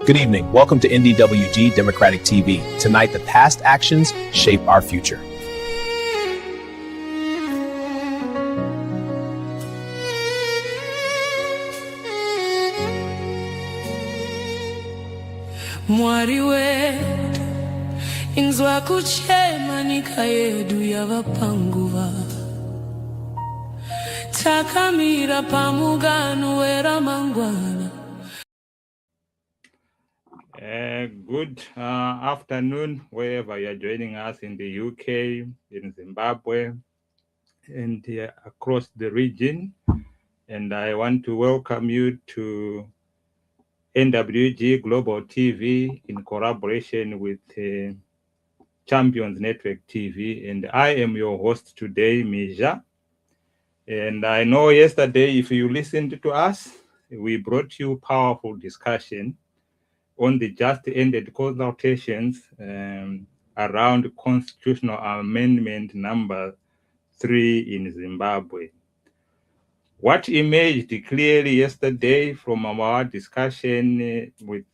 Good evening. Welcome to NDWG Democratic TV. Tonight, the past actions shape our future. Mwariwe inzwa kuchema nikayedu yavapanguva takamira pamugano wera mangwana. Good afternoon, wherever you are joining us in the UK, in Zimbabwe, and across the region. And I want to welcome you to NWG Global TV in collaboration with Champions Network TV. And I am your host today, Mija. And I know yesterday, if you listened to us, we brought you powerful discussion on the just ended consultations around constitutional amendment number 3 in Zimbabwe. What emerged clearly yesterday from our discussion with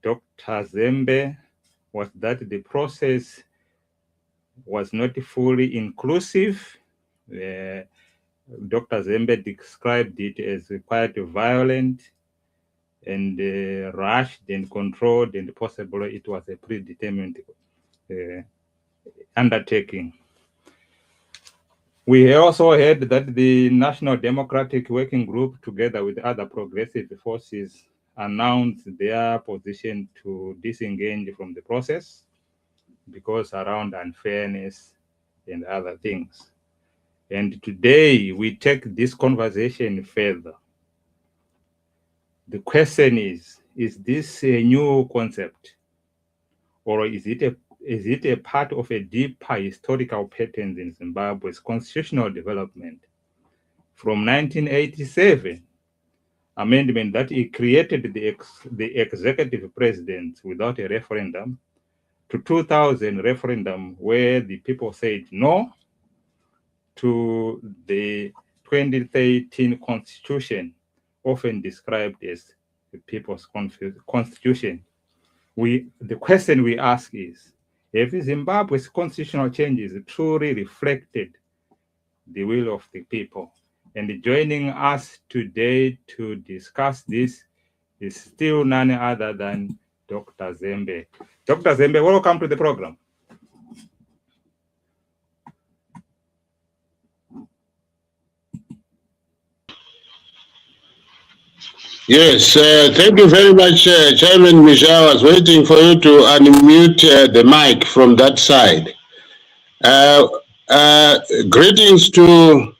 Dr. Zembe was that the process was not fully inclusive. Dr. Zembe described it as quite violent and rushed and controlled, and possibly it was a predetermined undertaking. We also heard that the National Democratic Working Group, together with other progressive forces, announced their position to disengage from the process because around unfairness and other things. And today we take this conversation further. The question is this a new concept, or is it a part of a deeper historical pattern in Zimbabwe's constitutional development? From 1987, amendment that it created the executive president without a referendum, to 2000 referendum where the people said no, to the 2013 constitution, often described as the people's constitution. The question we ask is, have Zimbabwe's constitutional changes truly reflected the will of the people? And joining us today to discuss this is still none other than Dr. Zembe. Dr. Zembe, welcome to the program. Yes, thank you very much, Chairman Michel. I was waiting for you to unmute the mic from that side. Greetings to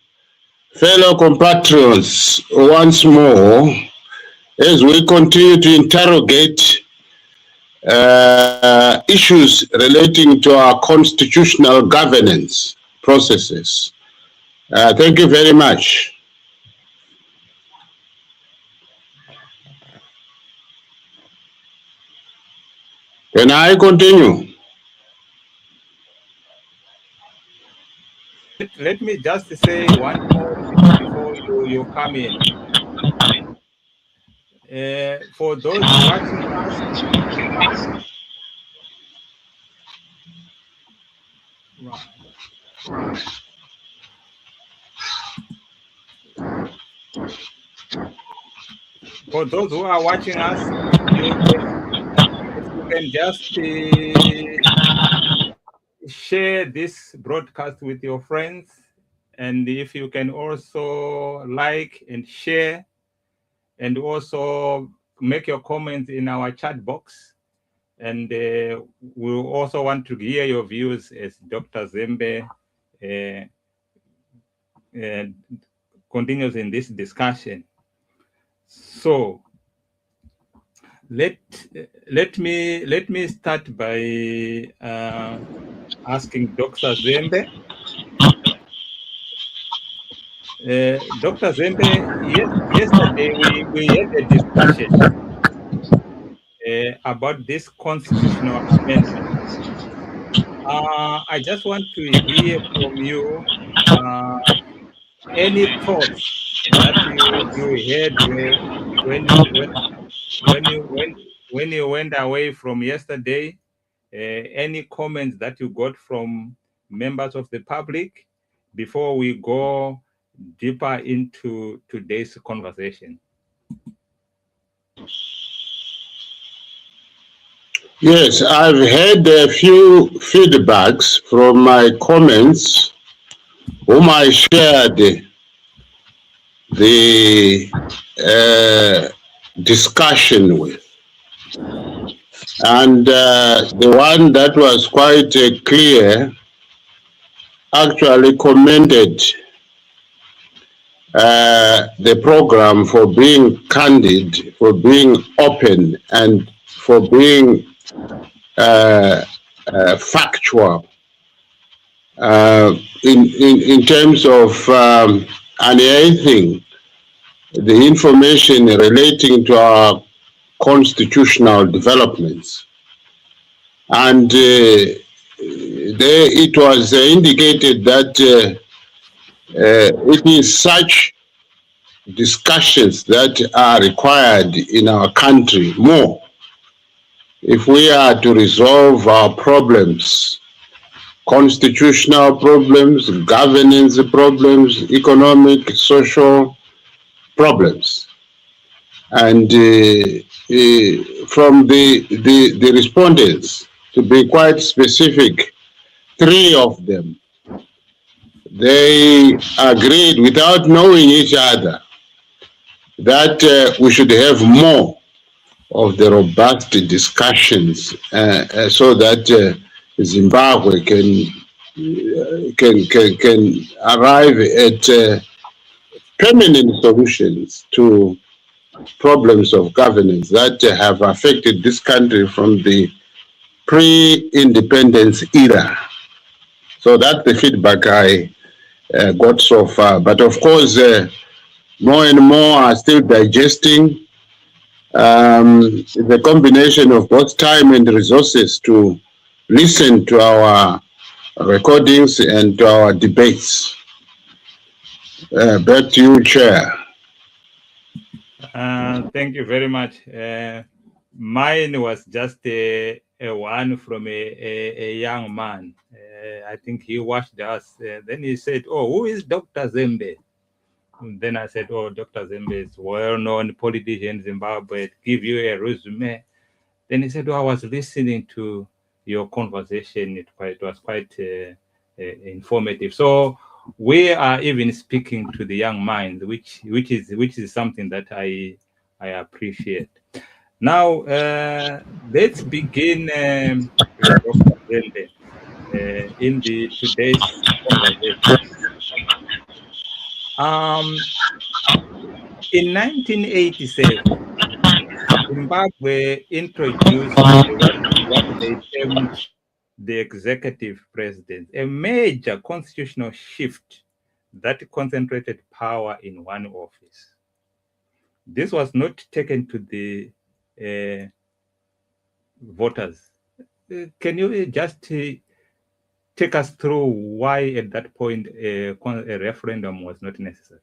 fellow compatriots once more as we continue to interrogate issues relating to our constitutional governance processes. Thank you very much. Can I continue? Let me just say one more thing before you come in. For those watching us, for those who are watching us, you can just share this broadcast with your friends, and if you can also like and share, and also make your comments in our chat box. And we'll also want to hear your views as Dr. Zembe continues in this discussion. So let me start by asking Dr. Zembe. Dr. Zembe, yesterday we had a discussion about this constitutional amendment. I just want to hear from you any thoughts that you had when you went away from yesterday. Any comments that you got from members of the public before we go deeper into today's conversation? Yes, I've had a few feedbacks from my comments, whom I shared the discussion with. And the one that was quite clear actually commended the program for being candid, for being open, and for being factual in terms of unearthing the information relating to our constitutional developments. And it was indicated that it is such discussions that are required in our country more if we are to resolve our problems, constitutional problems, governance problems, economic, social problems. And from the respondents, to be quite specific, 3 of them, they agreed without knowing each other that we should have more of the robust discussions so that Zimbabwe can arrive at permanent solutions to problems of governance that have affected this country from the pre-independence era. So that's the feedback I got so far. But of course, more and more are still digesting the combination of both time and resources to listen to our recordings and to our debates. Back to you, Chair. Thank you very much. Mine was just a one from a young man. I think he watched us. Then he said, "Oh, who is Dr. Zembe?" And then I said, "Oh, Dr. Zembe is well-known politician in Zimbabwe. Give you a resume." Then he said, "Oh, I was listening to your conversation. It was quite informative." So we are even speaking to the young mind, which is something that I appreciate. Now let's begin with Dr. Zembe in today's conversation. In 1987, Zimbabwe introduced what they termed the executive president, a major constitutional shift that concentrated power in one office. This was not taken to the voters. Can you just take us through why at that point a referendum was not necessary?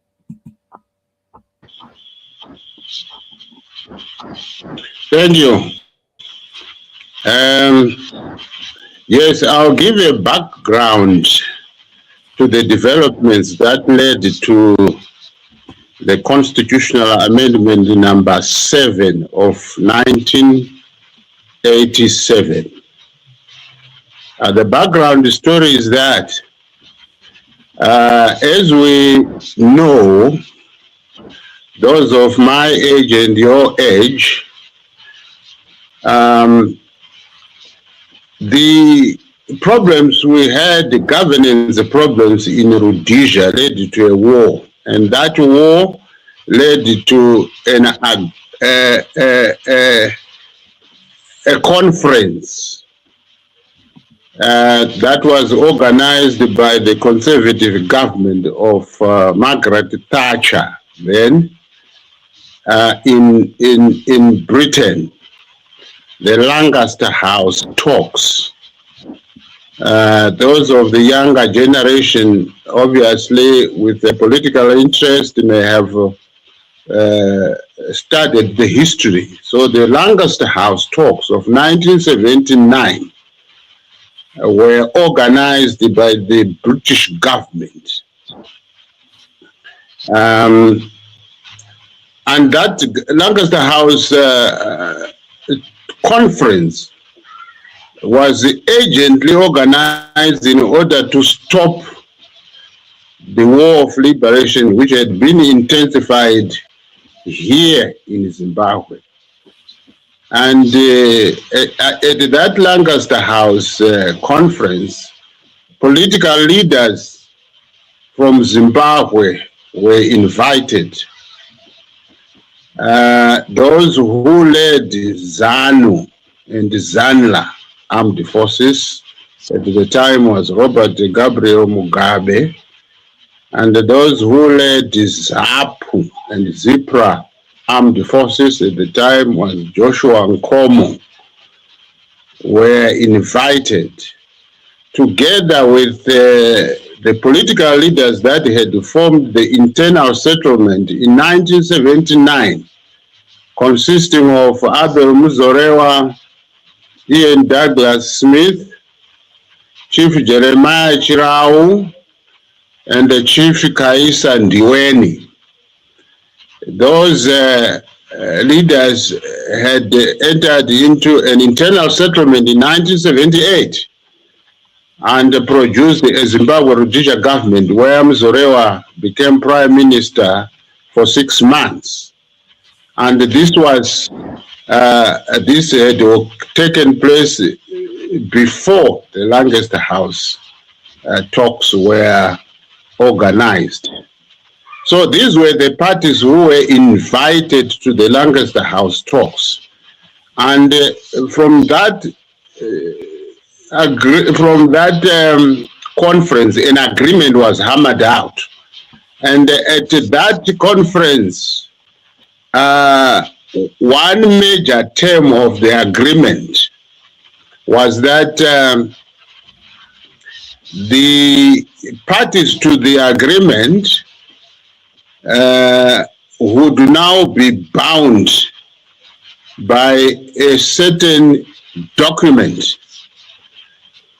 Thank you. Yes, I'll give a background to the developments that led to the constitutional amendment number 7 of 1987. The background story is that, as we know, those of my age and your age, the problems we had, the governance problems in Rhodesia led to a war, and that war led to a conference that was organized by the conservative government of Margaret Thatcher then in Britain, the Lancaster House talks. Those of the younger generation, obviously, with a political interest, may have studied the history. So the Lancaster House talks of 1979 were organized by the British government. And that Lancaster House conference was urgently organized in order to stop the war of liberation, which had been intensified here in Zimbabwe. And at that Lancaster House conference, political leaders from Zimbabwe were invited. Those who led ZANU and ZANLA armed forces at the time was Robert Gabriel Mugabe, and those who led ZAPU and ZIPRA armed forces at the time was Joshua Nkomo, were invited together with the political leaders that had formed the internal settlement in 1979, consisting of Abel Muzorewa, Ian Douglas Smith, Chief Jeremiah Chirau, and the Chief Kaisa Ndiweni. Those leaders had entered into an internal settlement in 1978 and produced a Zimbabwe Rhodesia government where Muzorewa became prime minister for 6 months. And this was this had taken place before the Lancaster House talks were organized. So these were the parties who were invited to the Lancaster House talks. And from that conference, an agreement was hammered out. And at that conference, one major term of the agreement was that the parties to the agreement would now be bound by a certain document,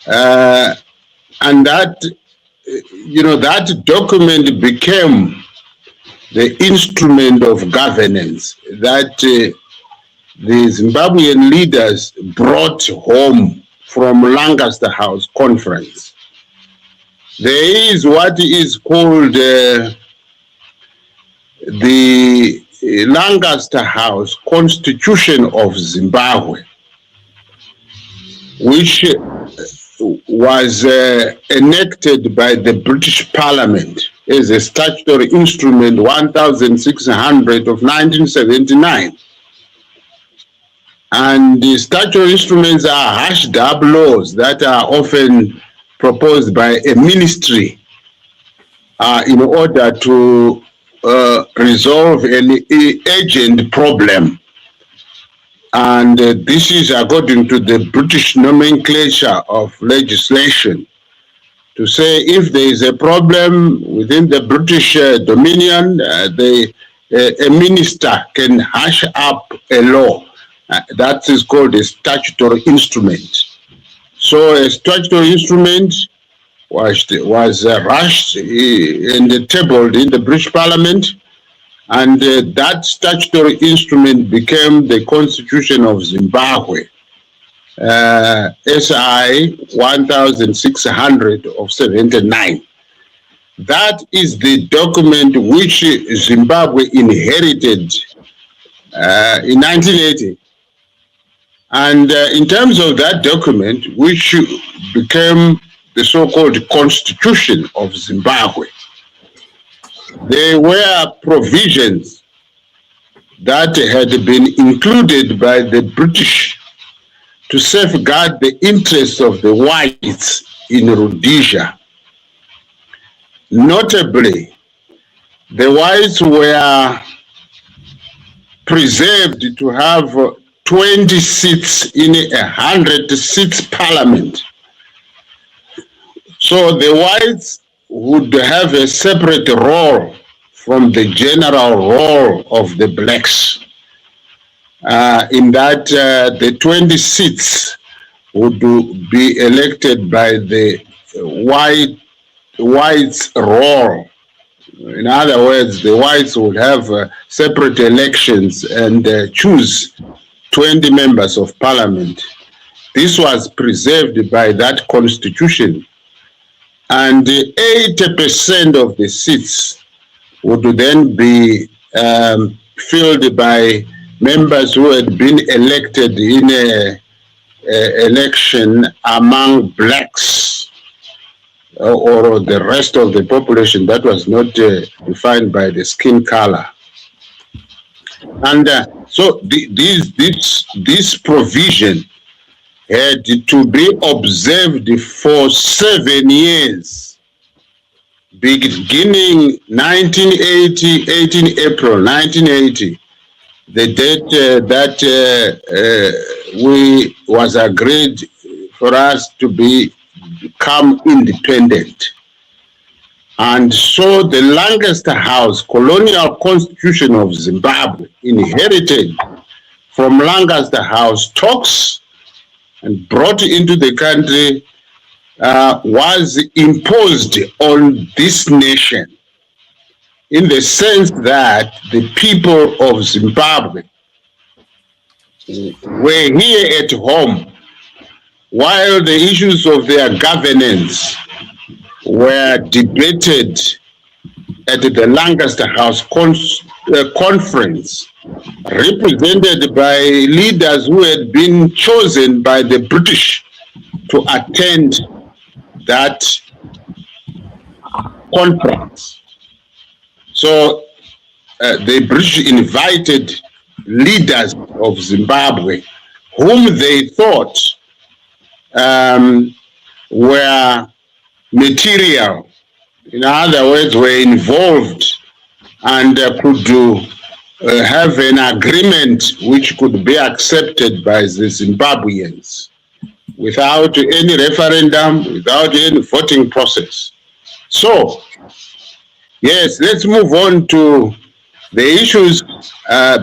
and that, that document became the instrument of governance that the Zimbabwean leaders brought home from Lancaster House conference. There is what is called the Lancaster House Constitution of Zimbabwe, which was enacted by the British Parliament as a statutory instrument 1600 of 1979. And the statutory instruments are hashed up laws that are often proposed by a ministry in order to resolve an urgent problem. And this is according to the British nomenclature of legislation, to say if there is a problem within the British Dominion, a minister can hash up a law. That is called a statutory instrument. So a statutory instrument was rushed and tabled in the British Parliament, and that statutory instrument became the Constitution of Zimbabwe, SI 1600 of 79. That is the document which Zimbabwe inherited in 1980. And in terms of that document, which became the so-called Constitution of Zimbabwe, there were provisions that had been included by the British to safeguard the interests of the whites in Rhodesia. Notably, the whites were preserved to have 20 seats in a 100-seat parliament, So the whites would have a separate role from the general role of the blacks, in that the 20 seats would be elected by the whites' role. In other words, the whites would have separate elections and choose 20 members of parliament. This was preserved by that constitution, and 80% of the seats would then be filled by members who had been elected in a election among blacks or the rest of the population that was not defined by the skin color. And so this provision had to be observed for 7 years, beginning 1980, 18 April 1980, the date that was agreed for us to become independent. And so the longest house, colonial constitution of Zimbabwe, inherited from Lancaster House talks and brought into the country, was imposed on this nation, in the sense that the people of Zimbabwe were here at home while the issues of their governance were debated at the Lancaster House conference, represented by leaders who had been chosen by the British to attend that conference. So the British invited leaders of Zimbabwe whom they thought were material, in other words, were involved and could have an agreement which could be accepted by the Zimbabweans without any referendum, without any voting process. So, yes, let's move on to the issues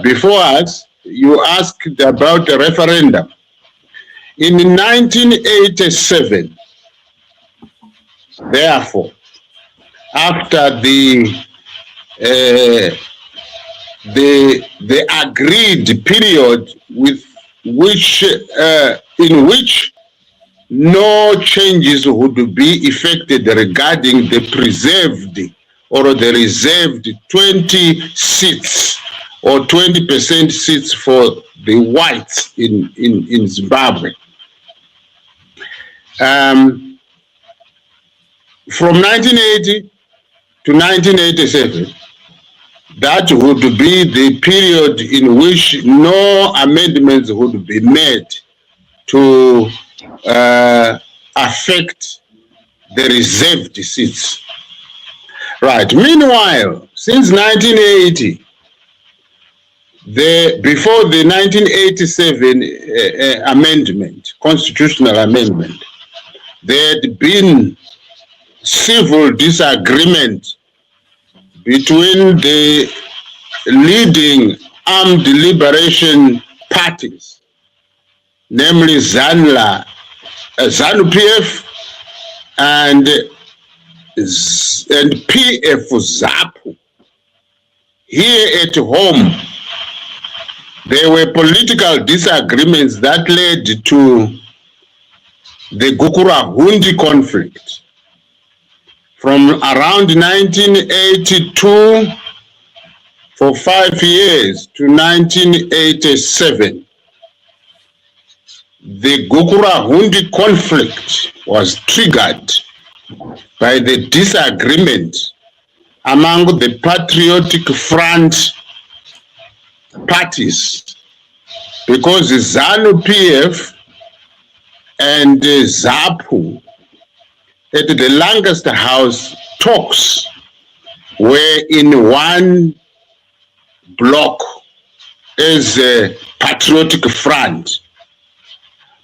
before us. You asked about the referendum. In 1987, therefore, after the agreed period in which no changes would be effected regarding the preserved or the reserved 20 seats or 20% seats for the whites in Zimbabwe. From 1980 to 1987, that would be the period in which no amendments would be made to affect the reserved seats. Right. Meanwhile, since 1980, before the 1987 amendment, constitutional amendment, there had been civil disagreement between the leading armed liberation parties, namely ZANU-PF and PF ZAPU. Here at home, there were political disagreements that led to the Gukurahundi conflict. From around 1982 for 5 years to 1987, the Gukurahundi conflict was triggered by the disagreement among the Patriotic Front parties, because ZANU-PF and ZAPU at the Lancaster House talks were in one block as a Patriotic Front.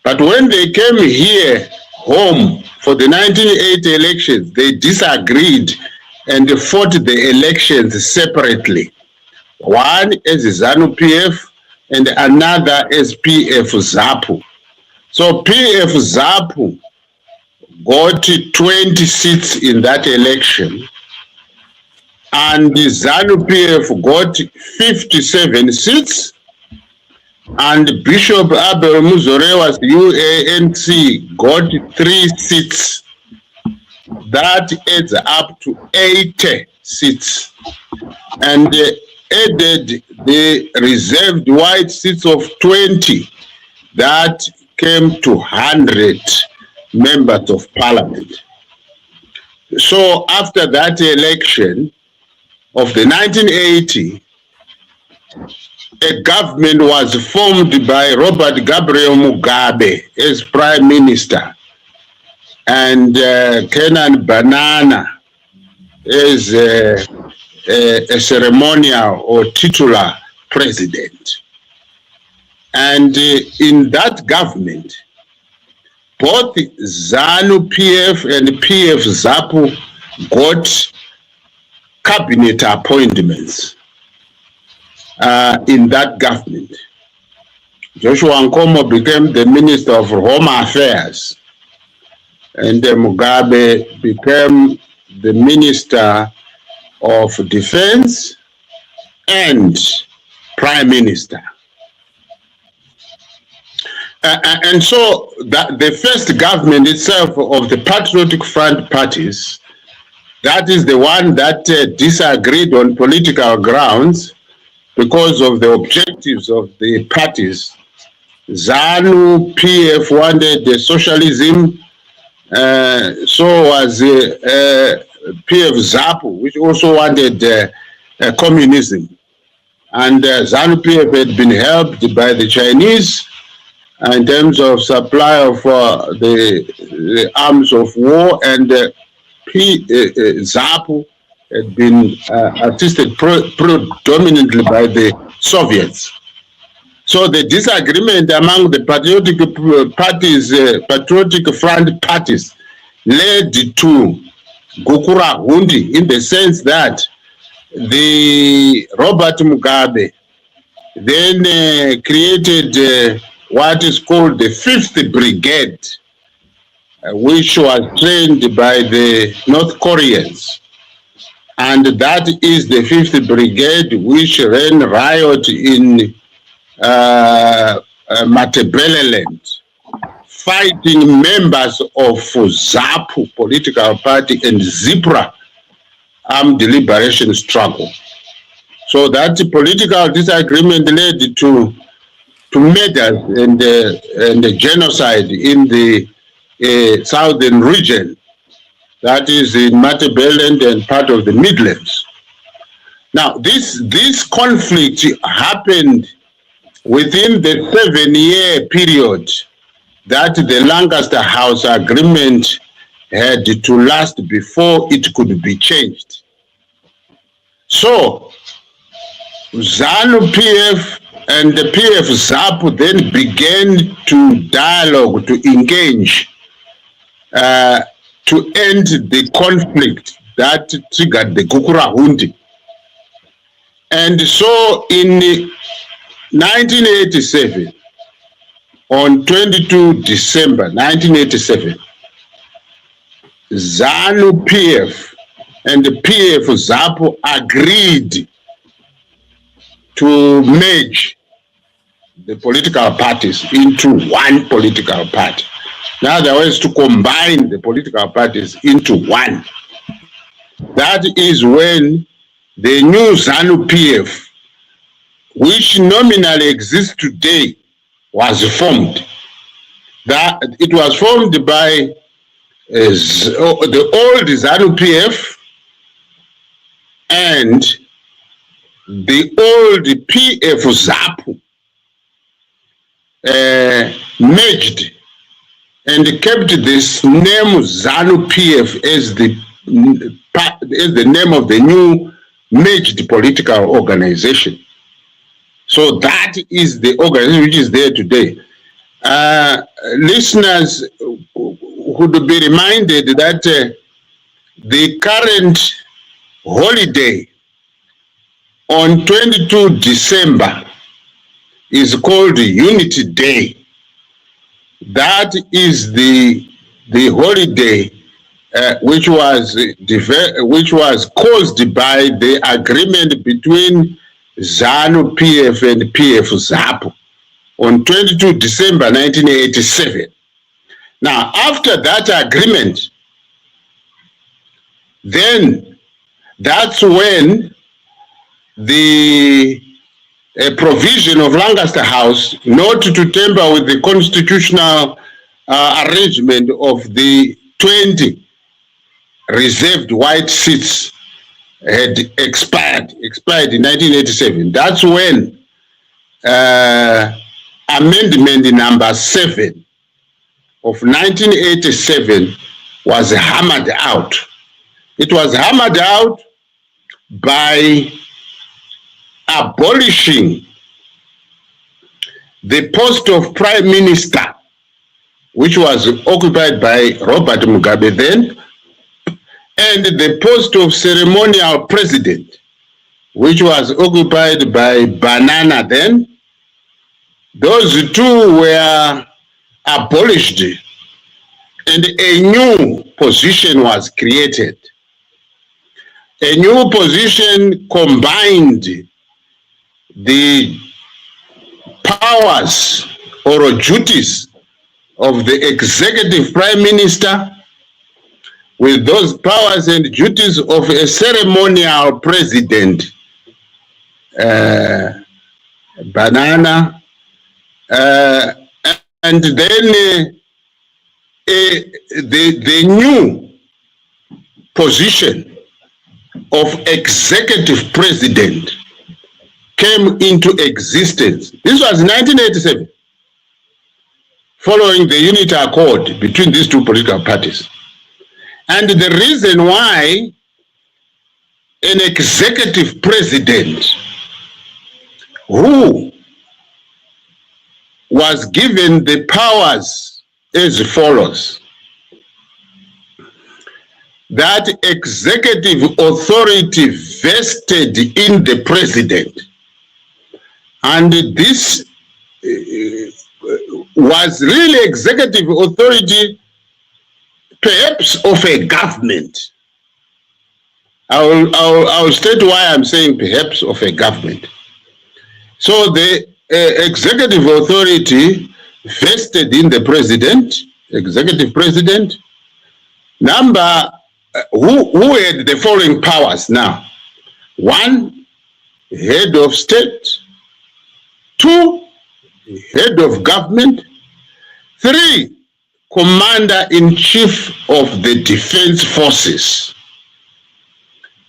But when they came here home for the 1980 elections, they disagreed and fought the elections separately. One as ZANU-PF and another as PF-ZAPU. So PF-ZAPU got 20 seats in that election, and the ZANU-PF got 57 seats, and Bishop Abel Muzorewa's UANC got 3 seats. That adds up to 80 seats. And added the reserved white seats of 20, that came to 100 members of parliament. So after that election of the 1980, a government was formed by Robert Gabriel Mugabe as prime minister, and Kenan Banana as a ceremonial or titular president. And in that government, both ZANU-PF and PF-ZAPU got cabinet appointments in that government. Joshua Nkomo became the Minister of Home Affairs, and Mugabe became the Minister of Defense and Prime Minister. And so the first government itself of the Patriotic Front parties, that is the one that disagreed on political grounds because of the objectives of the parties. ZANU-PF wanted the socialism, so was PF-ZAPU, which also wanted communism. And ZANU-PF had been helped by the Chinese in terms of supply of the arms of war, and ZAPU had been assisted predominantly by the Soviets. So the disagreement among the patriotic parties, patriotic front parties, led to Gukura Hundi, in the sense that the Robert Mugabe then created what is called the 5th Brigade, which was trained by the North Koreans. And that is the 5th Brigade which ran riot in Matabeleland, fighting members of ZAPU political party and ZIPRA armed liberation struggle. So that political disagreement led to murders and the genocide in the southern region, that is in Matabeleland and part of the Midlands. Now, this conflict happened within the 7-year period that the Lancaster House Agreement had to last before it could be changed. So, ZANU-PF and the PF-ZAPU then began to dialogue, to engage, to end the conflict that triggered the Gukura Hundi. And so in 1987, on 22 December 1987, ZANU-PF and the PF-ZAPU agreed to merge the political parties into one political party. In other words, to combine the political parties into one. That is when the new ZANU-PF, which nominally exists today, was formed. That it was formed by the old ZANU-PF and the old PF-ZAPU merged and kept this name ZANU-PF as the name of the new merged political organization. So that is the organization which is there today. Listeners who could be reminded that the current holiday on 22 December is called Unity Day. That is the holiday which was caused by the agreement between ZANU PF and PF ZAPU on 22 December 1987. Now, after that agreement, then that's when the provision of Lancaster House not to tamper with the constitutional arrangement of the 20 reserved white seats had expired in 1987. That's when amendment number 7 of 1987 was hammered out. It was hammered out by abolishing the post of Prime Minister, which was occupied by Robert Mugabe then, and the post of Ceremonial President, which was occupied by Banana then. Those two were abolished and a new position was created. A new position combined the powers or duties of the executive prime minister with those powers and duties of a ceremonial president, Banana, and then the new position of executive president came into existence. This was 1987, following the Unity Accord between these two political parties. And the reason why an executive president who was given the powers as follows: that executive authority vested in the president, and this was really executive authority perhaps of a government. I'll state why I'm saying perhaps of a government. So the executive authority vested in the president, executive president, who had the following powers now: 1, head of state; 2, head of government; 3, commander-in-chief of the defense forces.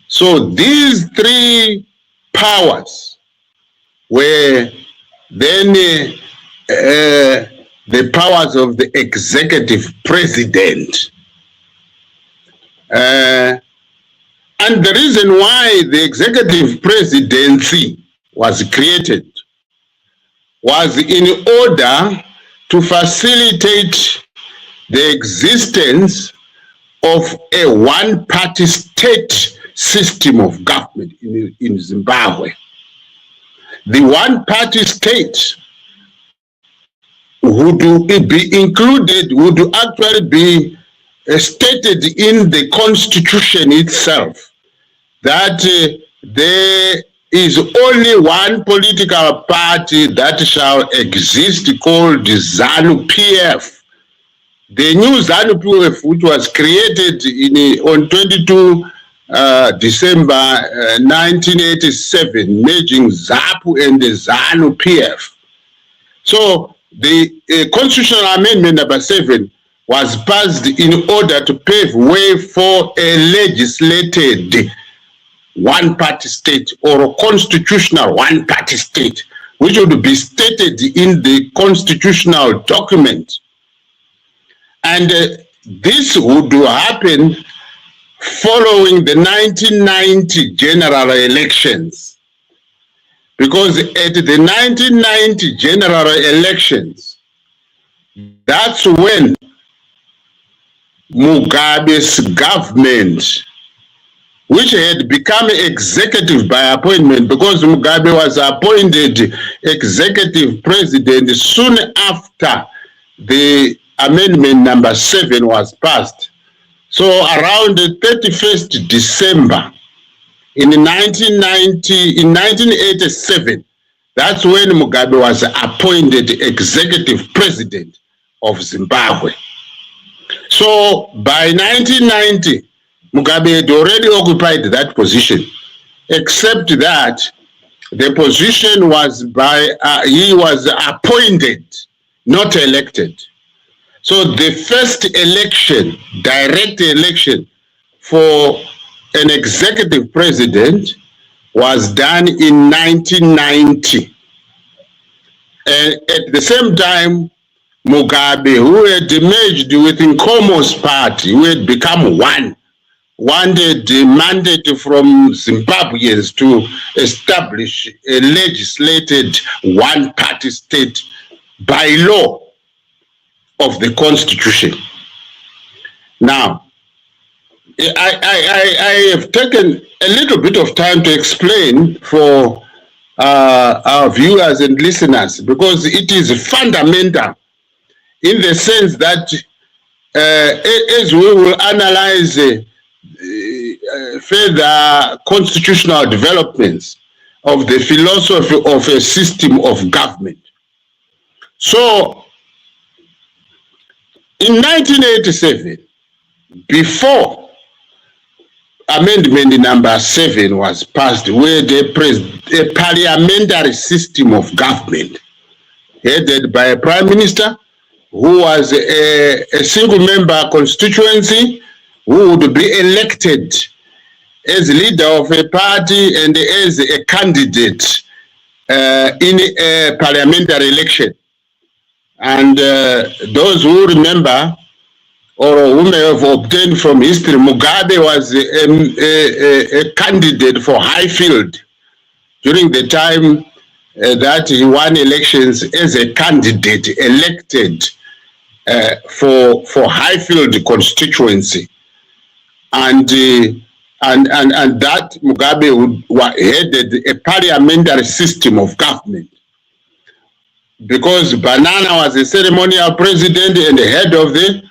So these 3 powers were then the powers of the executive president. And the reason why the executive presidency was created was in order to facilitate the existence of a one-party state system of government in Zimbabwe. The one-party state would be included, would actually be stated in the constitution itself, that there is only one political party that shall exist, called ZANU PF. The new ZANU PF, which was created on 22 December 1987, merging ZAPU and the ZANU PF. So the constitutional amendment number 7 was passed in order to pave way for a legislated one-party state, or a constitutional one-party state, which would be stated in the constitutional document. And this would happen following the 1990 general elections, because at the 1990 general elections, that's when Mugabe's government, which had become executive by appointment, because Mugabe was appointed executive president soon after the amendment number 7 was passed. So around the 31st December in 1987, that's when Mugabe was appointed executive president of Zimbabwe. So by 1990, Mugabe had already occupied that position, except that the position was he was appointed, not elected. So the first election, direct election for an executive president was done in 1990. And at the same time, Mugabe, who had merged with Nkomo's party, who had become one, wanted a mandate from Zimbabweans to establish a legislated one-party state by law of the Constitution. Now, I have taken a little bit of time to explain for our viewers and listeners, because it is fundamental in the sense that as we will analyze further constitutional developments of the philosophy of a system of government. So, in 1987, before amendment number 7 was passed, where a parliamentary system of government headed by a prime minister who was a single member constituency, who would be elected as leader of a party and as a candidate in a parliamentary election. And those who remember or who may have obtained from history, Mugabe was a candidate for Highfield during the time that he won elections as a candidate elected for Highfield constituency. And that Mugabe headed a parliamentary system of government, because Banana was a ceremonial president and the head of the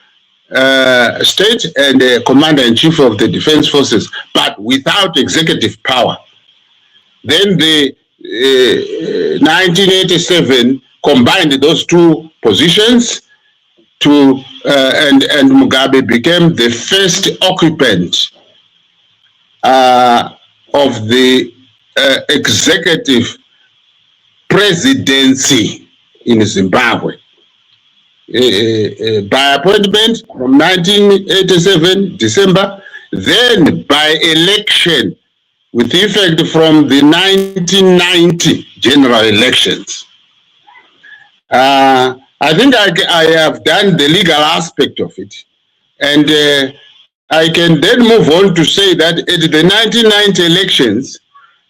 state and the commander-in-chief of the defense forces, but without executive power. Then the 1987 combined those two positions to and Mugabe became the first occupant of the executive presidency in Zimbabwe. By appointment from 1987 December, then by election with effect from the 1990 general elections. I think I have done the legal aspect of it, and I can then move on to say that at the 1990 elections,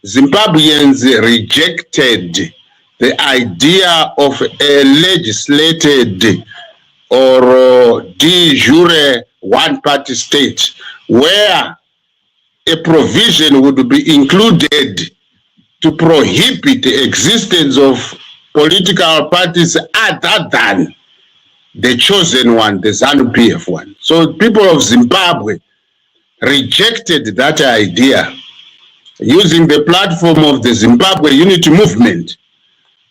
Zimbabweans rejected the idea of a legislated or de jure one-party state, where a provision would be included to prohibit the existence of political parties other than the chosen one, the ZANU-PF one. So people of Zimbabwe rejected that idea using the platform of the Zimbabwe Unity Movement,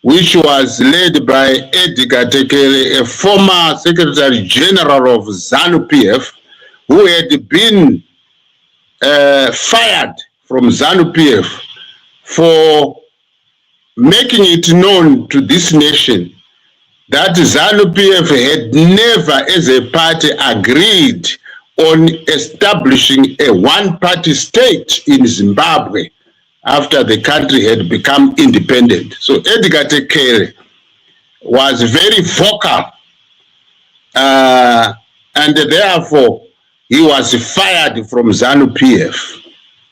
which was led by Edgar Tekele, a former Secretary General of ZANU-PF, who had been fired from ZANU-PF for making it known to this nation that ZANU-PF had never as a party agreed on establishing a one-party state in Zimbabwe after the country had become independent. So Edgar Tekele was very vocal, and therefore he was fired from ZANU-PF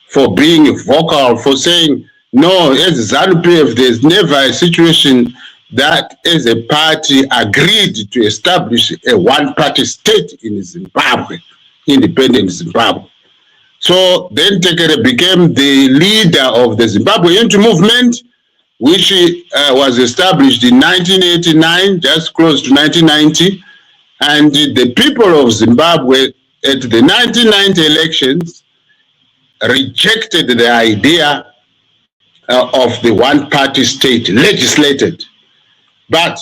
for being vocal, for saying, no, as ZANU-PF, there's never a situation that as a party agreed to establish a one-party state in Zimbabwe. independent Zimbabwe. So then Tekere became the leader of the Zimbabwe Unity Movement, which was established in 1989, just close to 1990. And the people of Zimbabwe at the 1990 elections rejected the idea of the one-party state, legislated. But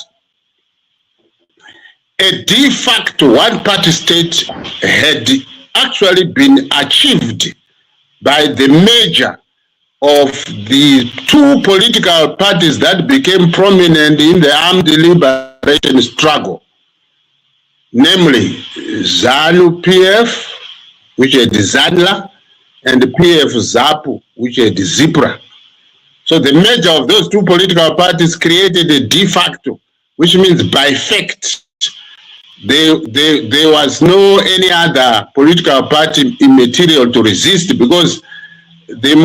a de facto one-party state had actually been achieved by the merger of the two political parties that became prominent in the armed liberation struggle, namely ZANU-PF, which is the ZANLA, and the PF-ZAPU, which is the ZIPRA. So the merger of those two political parties created a de facto, which means by fact, there was no any other political party immaterial to resist, because the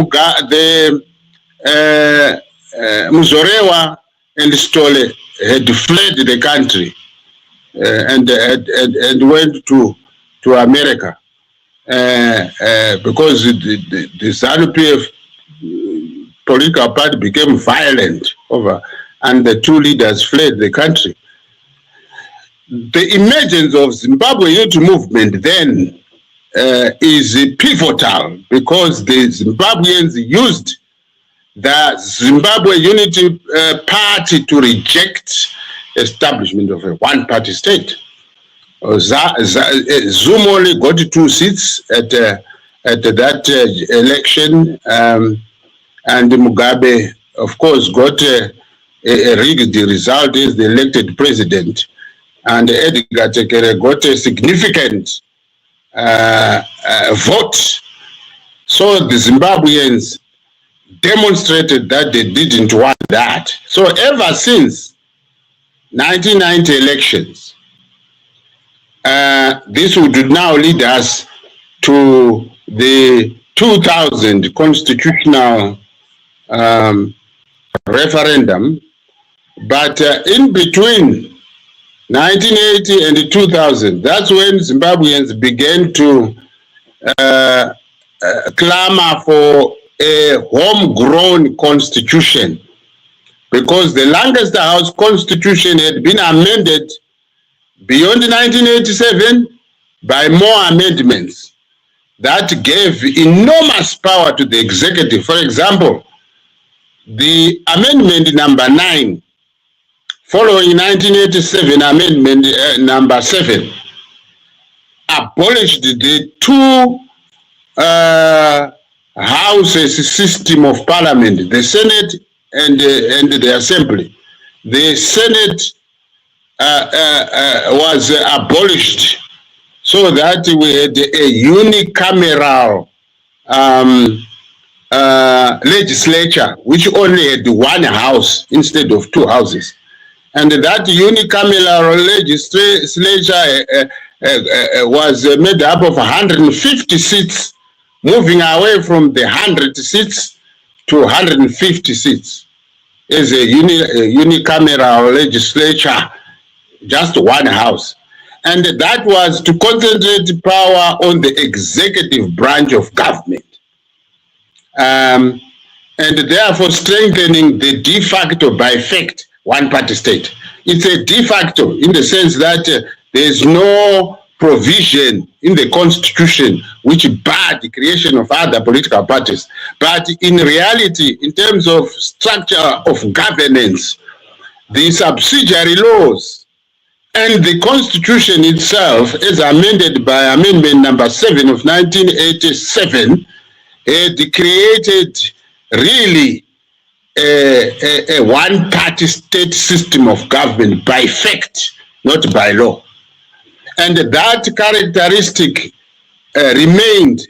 Muzorewa and Stole had fled the country and went to America because the ZANU-PF political party became violent and the two leaders fled the country. The emergence of Zimbabwe Unity Movement then is pivotal, because the Zimbabweans used the Zimbabwe Unity Party to reject establishment of a one-party state. Zoom only got 2 seats at that election, and Mugabe, of course, got a rigged result as the elected president, and Edgar Tekere got a significant vote. So the Zimbabweans demonstrated that they didn't want that. So ever since 1990 elections, this would now lead us to the 2000 constitutional referendum. But in between 1980 and 2000, that's when Zimbabweans began to clamor for a homegrown constitution, because the Lancaster House constitution had been amended beyond 1987 by more amendments that gave enormous power to the executive. For example, the amendment number 9, following 1987 amendment number 7, abolished the two houses system of parliament, the Senate and the Assembly. The Senate was abolished, so that we had a unicameral legislature, which only had one house instead of two houses. And that unicameral legislature was made up of 150 seats, moving away from the 100 seats to 150 seats. As a unicameral legislature, just one house. And that was to concentrate power on the executive branch of government. And therefore strengthening the de facto by fact one-party state. It's a de facto in the sense that there's no provision in the constitution which barred the creation of other political parties. But in reality, in terms of structure of governance, the subsidiary laws and the constitution itself, as amended by amendment number 7 of 1987, it created really a one-party state system of government by fact, not by law. And that characteristic remained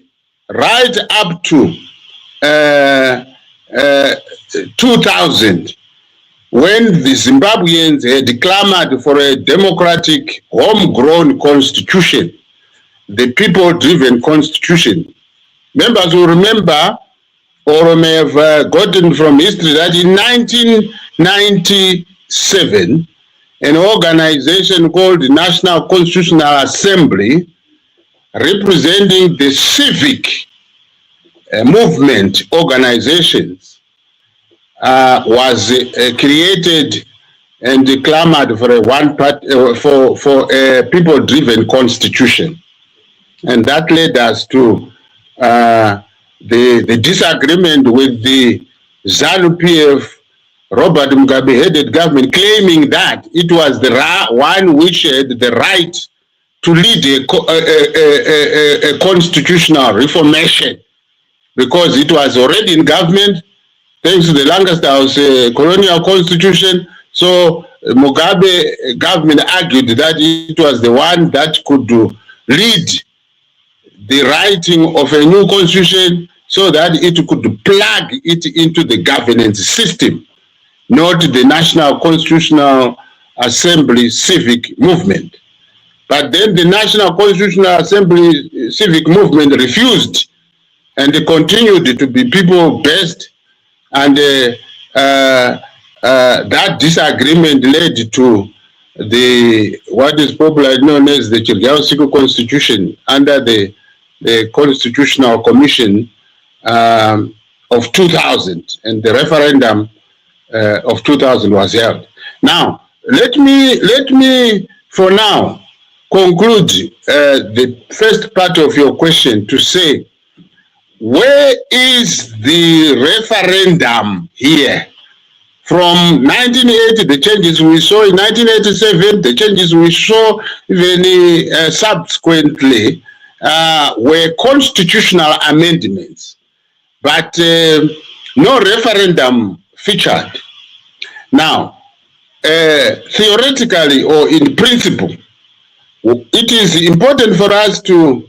right up to 2000, when the Zimbabweans had clamored for a democratic, homegrown constitution, the people-driven constitution. Members will remember, or may have gotten from history, that in 1997, an organization called the National Constitutional Assembly representing the civic movement organizations was created and clamored for a people-driven constitution, and that led us to the disagreement with the ZANU-PF Robert Mugabe-headed government, claiming that it was the one which had the right to lead a constitutional reformation, because it was already in government thanks to the longest house colonial constitution. So Mugabe government argued that it was the one that could lead the writing of a new constitution so that it could plug it into the governance system, not the National Constitutional Assembly civic movement. But then the National Constitutional Assembly civic movement refused, and they continued to be people-based, and that disagreement led to what is popularly known as the Chirgao Constitution under the Constitutional Commission of 2000, and the referendum of 2000 was held. Now, let me for now conclude the first part of your question to say, where is the referendum here? From 1980, the changes we saw in 1987, the changes we saw even subsequently were constitutional amendments, but no referendum featured. Now, theoretically or in principle, it is important for us to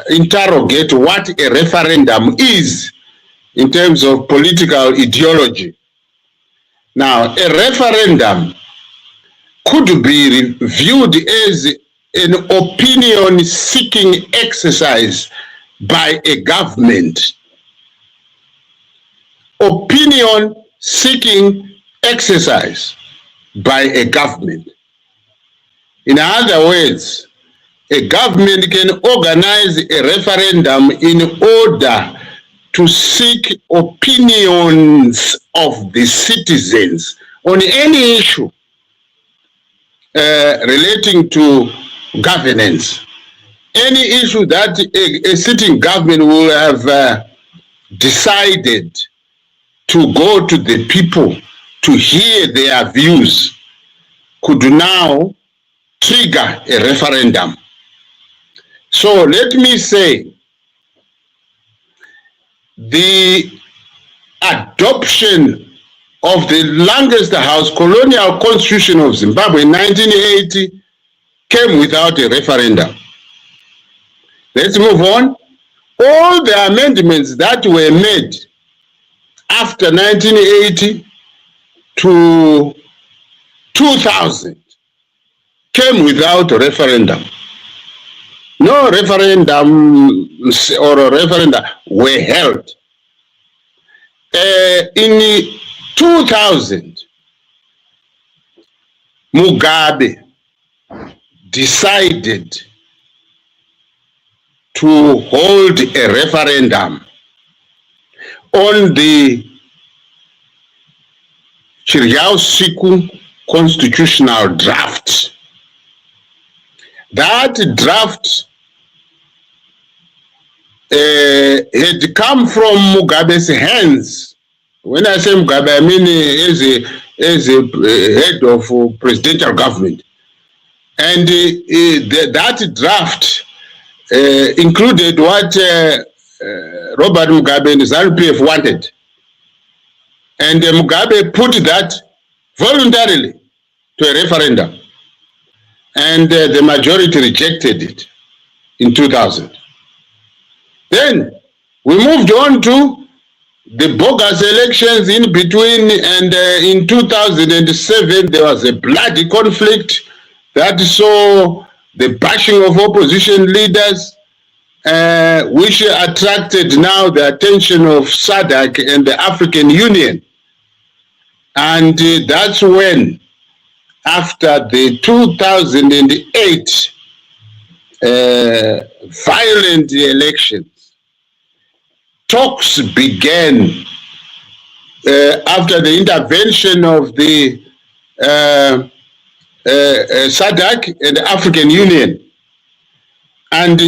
interrogate what a referendum is in terms of political ideology. Now, a referendum could be viewed as an opinion-seeking exercise by a government. Opinion-seeking exercise by a government. In other words, a government can organize a referendum in order to seek opinions of the citizens on any issue relating to governance. Any issue that a sitting government will have decided to go to the people to hear their views could now trigger a referendum. So let me say, the adoption of the longest house colonial constitution of Zimbabwe in 1980 came without a referendum. Let's move on. All the amendments that were made after 1980 to 2000 came without a referendum. No referendums or a referenda were held. In 2000, Mugabe decided to hold a referendum on the Chirgao constitutional draft. That draft had come from Mugabe's hands. When I say Mugabe, I mean as a head of presidential government. And that draft included what Robert Mugabe and ZANU-PF wanted. And Mugabe put that voluntarily to a referendum. And the majority rejected it in 2000. Then we moved on to the bogus elections in between, and in 2007 there was a bloody conflict that saw the bashing of opposition leaders, which attracted now the attention of SADC and the African Union. And that's when, after the 2008 violent elections. Talks began after the intervention of the SADC and the African Union. And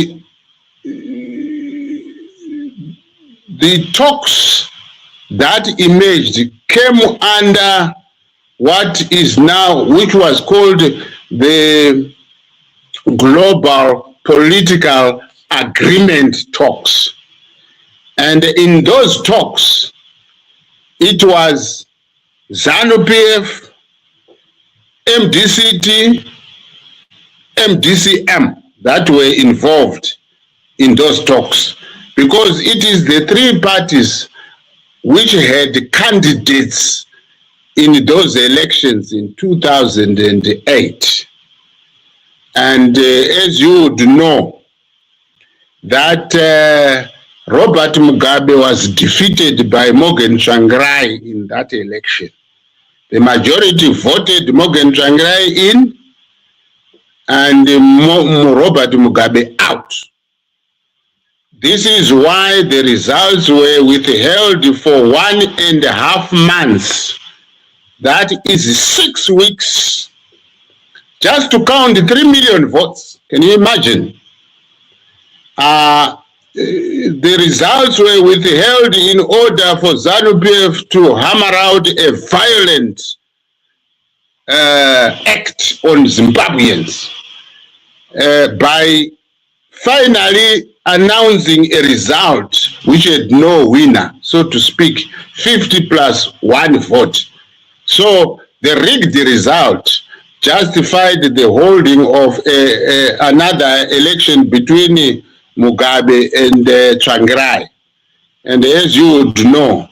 the talks that emerged came under what is now, which was called the Global Political Agreement talks. And in those talks, it was ZANU-PF, MDCT, MDCM that were involved in those talks, because it is the three parties which had candidates in those elections in 2008. And as you would know, that Robert Mugabe was defeated by Morgan Tsvangirai in that election. The majority voted Morgan Tsvangirai in and Robert Mugabe out. This is why the results were withheld for 1.5 months. That is 6 weeks, just to count 3 million votes. Can you imagine? The results were withheld in order for ZANU-PF to hammer out a violent act on Zimbabweans by finally announcing a result which had no winner, so to speak, 50+1 vote. So the rigged result justified the holding of another election between Mugabe and Tsvangirai. And as you would know,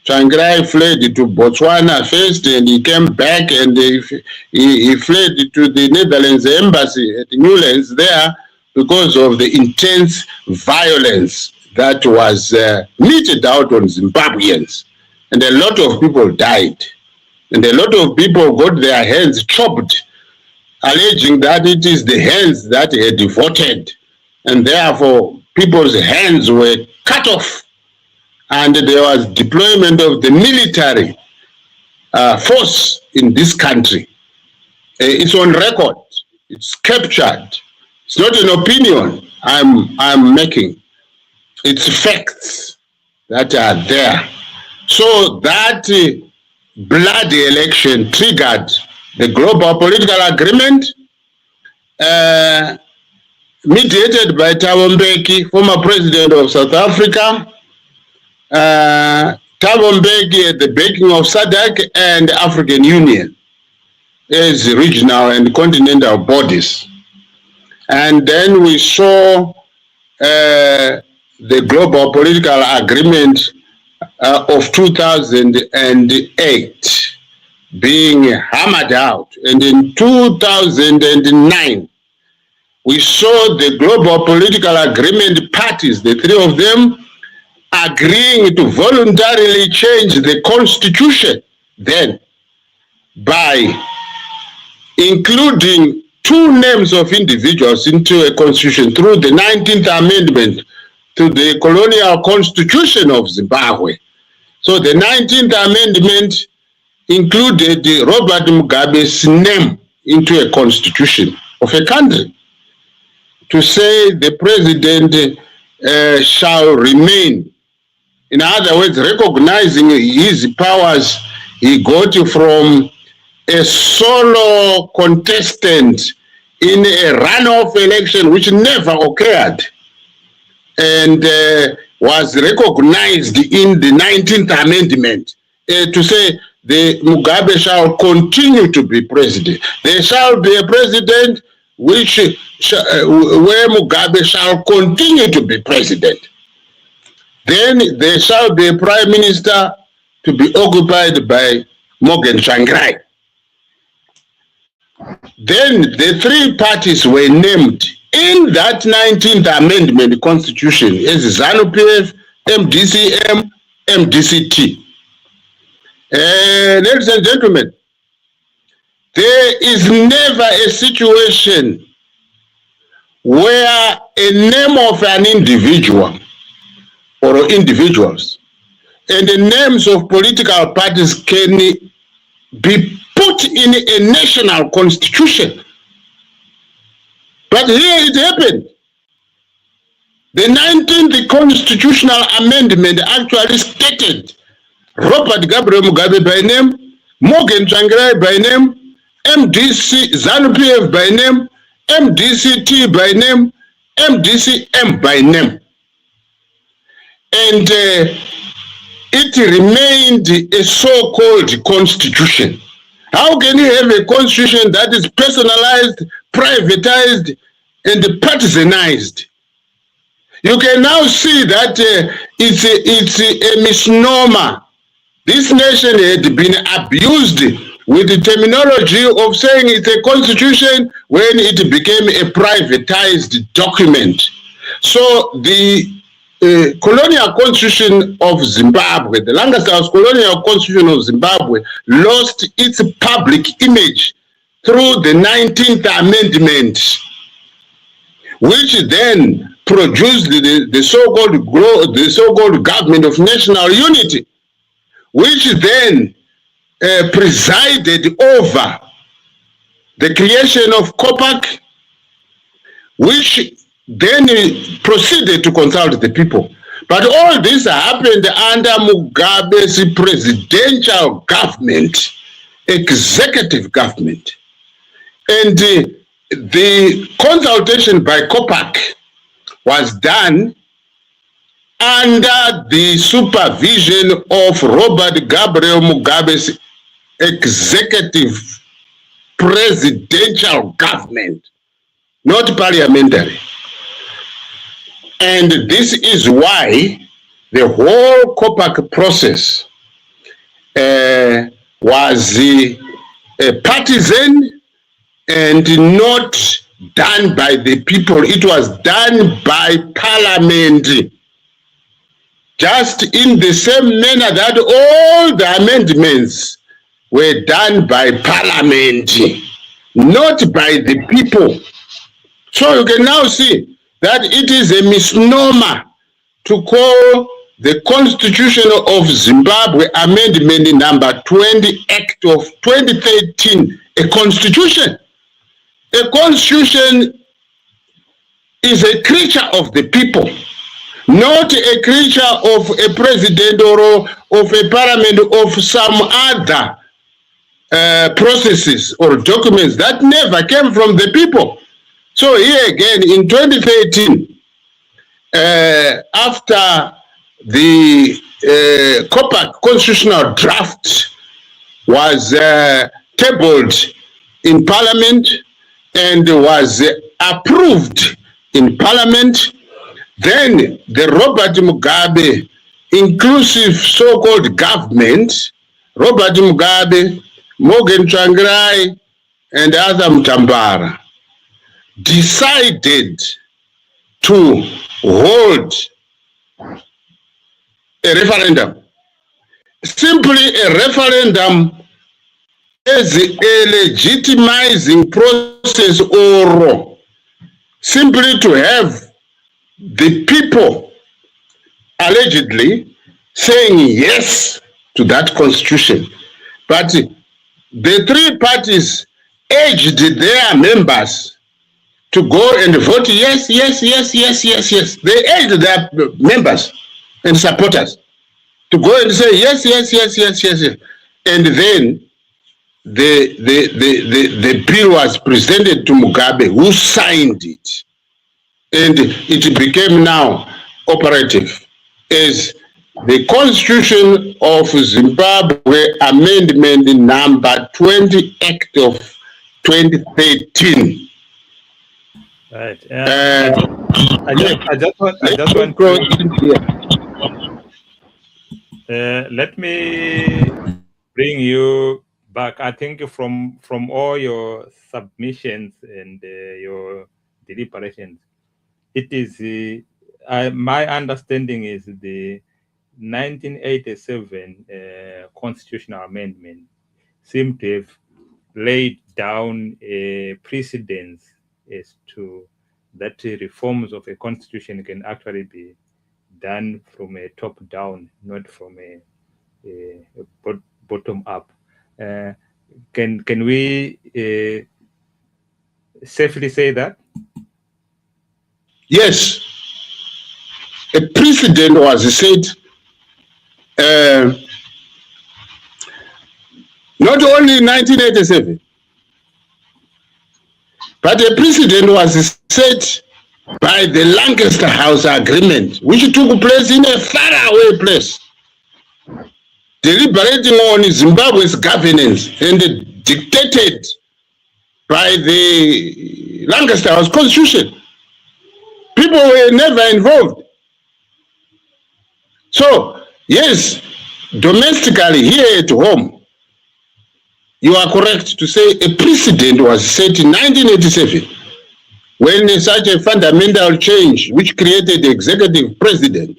Tsvangirai fled to Botswana first, and he came back, and he fled to the Netherlands embassy at Newlands there because of the intense violence that was meted out on Zimbabweans. And a lot of people died. And a lot of people got their hands chopped, alleging that it is the hands that had voted. And therefore, people's hands were cut off. And there was deployment of the military force in this country. It's on record. It's captured. It's not an opinion I'm making. It's facts that are there. So that bloody election triggered the global political agreement mediated by Thabo Mbeki, former president of South Africa. Thabo Mbeki at the backing of SADC and the African Union as regional and continental bodies. And then we saw the global political agreement of 2008 being hammered out. And in 2009, we saw the global political agreement parties, the three of them, agreeing to voluntarily change the constitution then by including 2 names of individuals into a constitution through the 19th Amendment to the colonial constitution of Zimbabwe. So the 19th Amendment included Robert Mugabe's name into a constitution of a country to say the president shall remain. In other words, recognizing his powers he got from a solo contestant in a runoff election which never occurred, and was recognized in the 19th Amendment to say the Mugabe shall continue to be president. There shall be a president which where Mugabe shall continue to be president. Then there shall be a prime minister to be occupied by Morgan Tsvangirai. Then the 3 parties were named in that 19th Amendment Constitution as ZANU-PF, MDCM, MDCT. Ladies and gentlemen, there is never a situation where a name of an individual or individuals and the names of political parties can be put in a national constitution. But here it happened. The 19th constitutional amendment actually stated Robert Gabriel Mugabe by name, Morgan Tsvangirai by name, MDC ZANU-PF by name, MDC-T by name, MDC-M by name. And it remained a so-called constitution. How can you have a constitution that is personalized, privatized, and partisanized? You can now see that it's a misnomer. This nation had been abused with the terminology of saying it's a constitution when it became a privatized document. So the colonial constitution of Zimbabwe, the Lancaster colonial constitution of Zimbabwe, lost its public image through the 19th Amendment, which then produced the so-called government of national unity, which then presided over the creation of COPAC, which then proceeded to consult the people. But all this happened under Mugabe's presidential government, executive government. And the consultation by COPAC was done under the supervision of Robert Gabriel Mugabe's executive presidential government, not parliamentary. And this is why the whole COPAC process was partisan and not done by the people. It was done by parliament, just in the same manner that all the amendments were done by parliament, not by the people. So you can now see that it is a misnomer to call the Constitution of Zimbabwe Amendment number 20 Act of 2013 a constitution. A constitution is a creature of the people, not a creature of a president or of a parliament of some other processes or documents that never came from the people. So here again, in 2013, after the COPAC constitutional draft was tabled in Parliament and was approved in Parliament, then the Robert Mugabe inclusive so-called government, Robert Mugabe, Morgan Tsvangirai, and other Mutambara, decided to hold a referendum. Simply a referendum is a legitimizing process, or simply to have the people allegedly saying yes to that constitution. But the three parties urged their members to go and vote yes, yes, yes, yes, yes, yes. They urged their members and supporters to go and say yes, yes, yes, yes, yes, yes. And then the bill was presented to Mugabe, who signed it, and it became now operative as the Constitution of Zimbabwe Amendment number 20 Act of 2013. Right. I just want to, let me bring you back. I think from all your submissions and your deliberations, it is my understanding is the 1987 constitutional amendment seemed to have laid down a precedence as to that reforms of a constitution can actually be done from a top down, not from a bottom up. Can we safely say that? Yes. A precedent was set, not only in 1987, but a precedent was set by the Lancaster House Agreement, which took place in a faraway place, deliberating on Zimbabwe's governance and dictated by the Lancaster House Constitution. People were never involved. So, yes, domestically here at home, you are correct to say a precedent was set in 1987 when such a fundamental change which created the executive president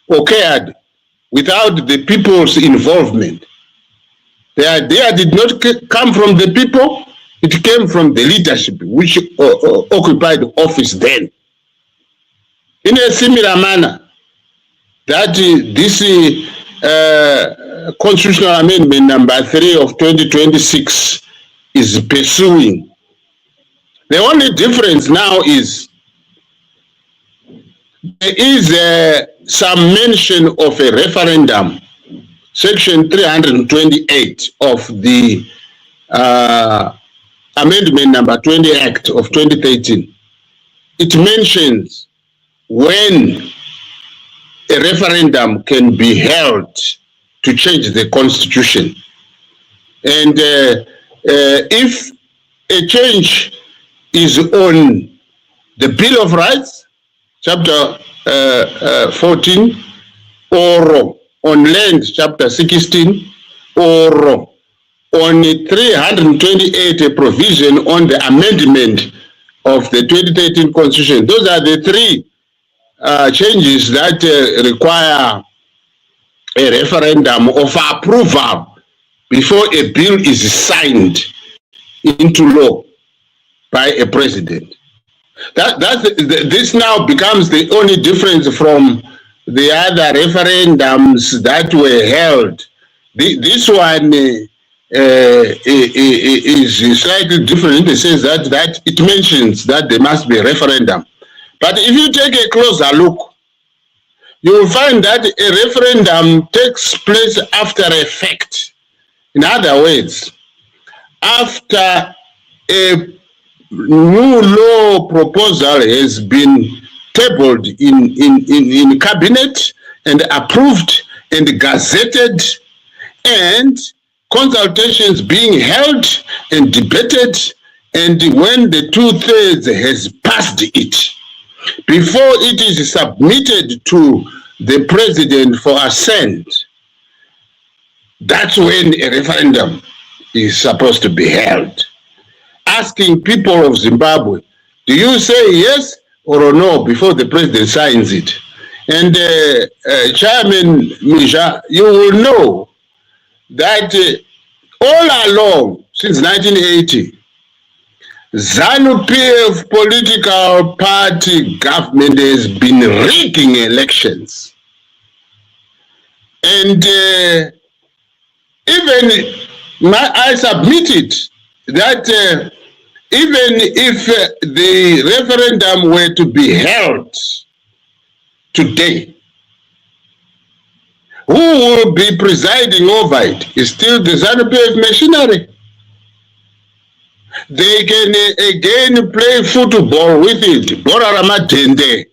occurred without the people's involvement. The idea did not come from the people, it came from the leadership which occupied office then. In a similar manner, that this constitutional amendment number 3 of 2026 is pursuing. The only difference now is there is some mention of a referendum, section 328 of the amendment number 20 Act of 2013. It mentions when a referendum can be held to change the constitution. And if a change is on the Bill of Rights, chapter 14, or on land, chapter 16, or on 328, a provision on the amendment of the 2013 constitution. Those are the three changes that require a referendum of approval before a bill is signed into law by a president. This now becomes the only difference from the other referendums that were held. This one is slightly different in the sense that it mentions that there must be a referendum. But if you take a closer look, you will find that a referendum takes place after a fact. In other words, after a new law proposal has been tabled in cabinet and approved and gazetted, and consultations being held and debated, and when the 2/3 has passed it, before it is submitted to the president for assent, that's when a referendum is supposed to be held, asking people of Zimbabwe, do you say yes or no before the president signs it? And Chairman Misha, you will know that all along since 1980, ZANU-PF political party government has been rigging elections. And I submitted that even if the referendum were to be held today, who will be presiding over it is still the ZANU-PF machinery. They can again play football with it, Bora Ramadende,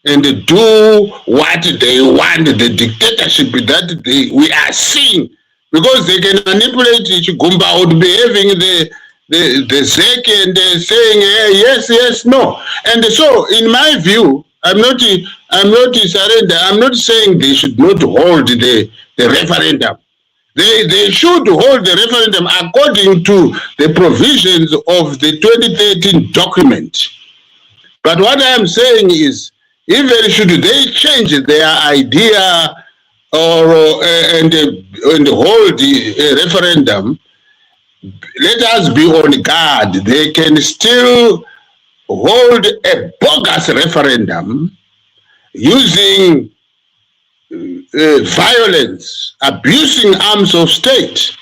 and do what they want, the dictatorship that we are seeing, because they can manipulate Chigumba would be having the ZEC and saying yes, yes, no. And so, in my view, I'm not surrender. I'm not saying they should not hold the referendum. They should hold the referendum according to the provisions of the 2013 document. But what I'm saying is, even should they change their idea or and hold the referendum, let us be on guard. They can still hold a bogus referendum using violence, abusing arms of state.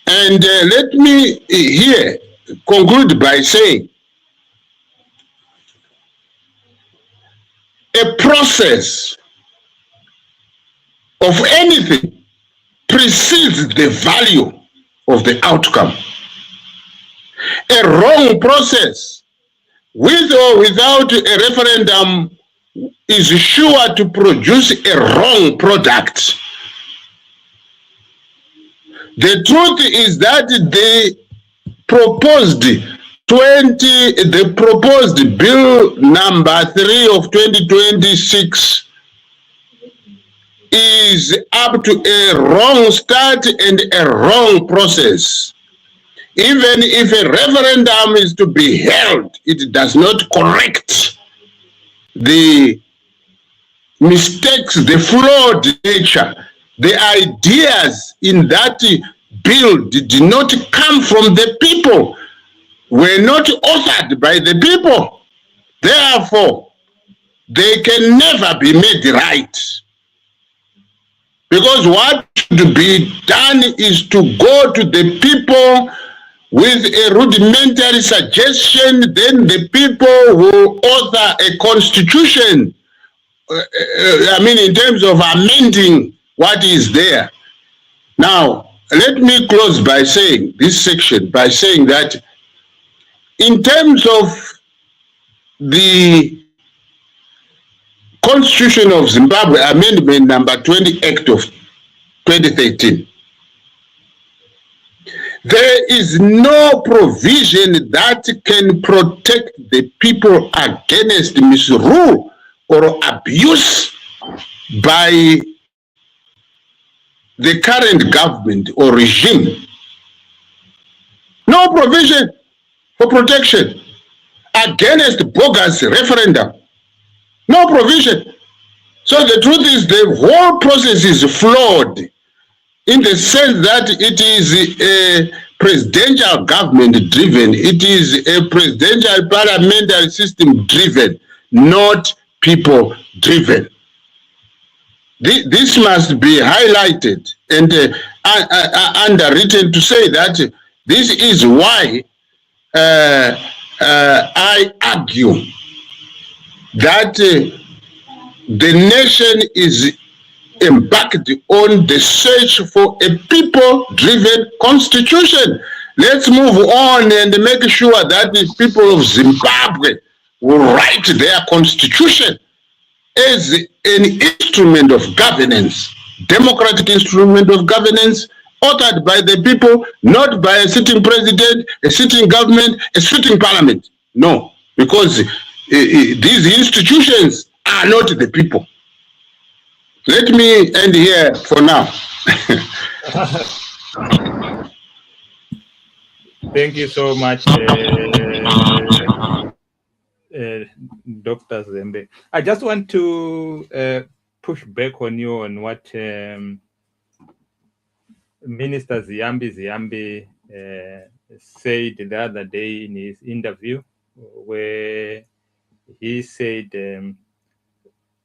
And let me here conclude by saying a process of anything precedes the value of the outcome. A wrong process, with or without a referendum, is sure to produce a wrong product. The truth is that the proposed bill number 3 of 2026 is up to a wrong start and a wrong process. Even if a referendum is to be held, it does not correct the mistakes, the flawed nature. The ideas in that bill did not come from the people, were not authored by the people. Therefore, they can never be made right. Because what should be done is to go to the people with a rudimentary suggestion, then the people will author a constitution. In terms of amending what is there. Now, let me close by saying this section, by saying that in terms of the Constitution of Zimbabwe, Amendment number 20 Act of 2013, there is no provision that can protect the people against misrule or abuse by the current government or regime. No provision for protection against bogus referendum. No provision. So the truth is the whole process is flawed in the sense that it is a presidential government driven. It is a presidential parliamentary system driven, not people driven. This must be highlighted and underwritten to say that this is why I argue that the nation is embarked on the search for a people-driven constitution. Let's move on and make sure that the people of Zimbabwe will write their constitution as an instrument of governance, democratic instrument of governance, authored by the people, not by a sitting president, a sitting government, a sitting parliament. No, because these institutions are not the people. Let me end here for now. Thank you so much, Dr. Zembe. I just want to push back on you on what Minister Ziambi said the other day in his interview, where he said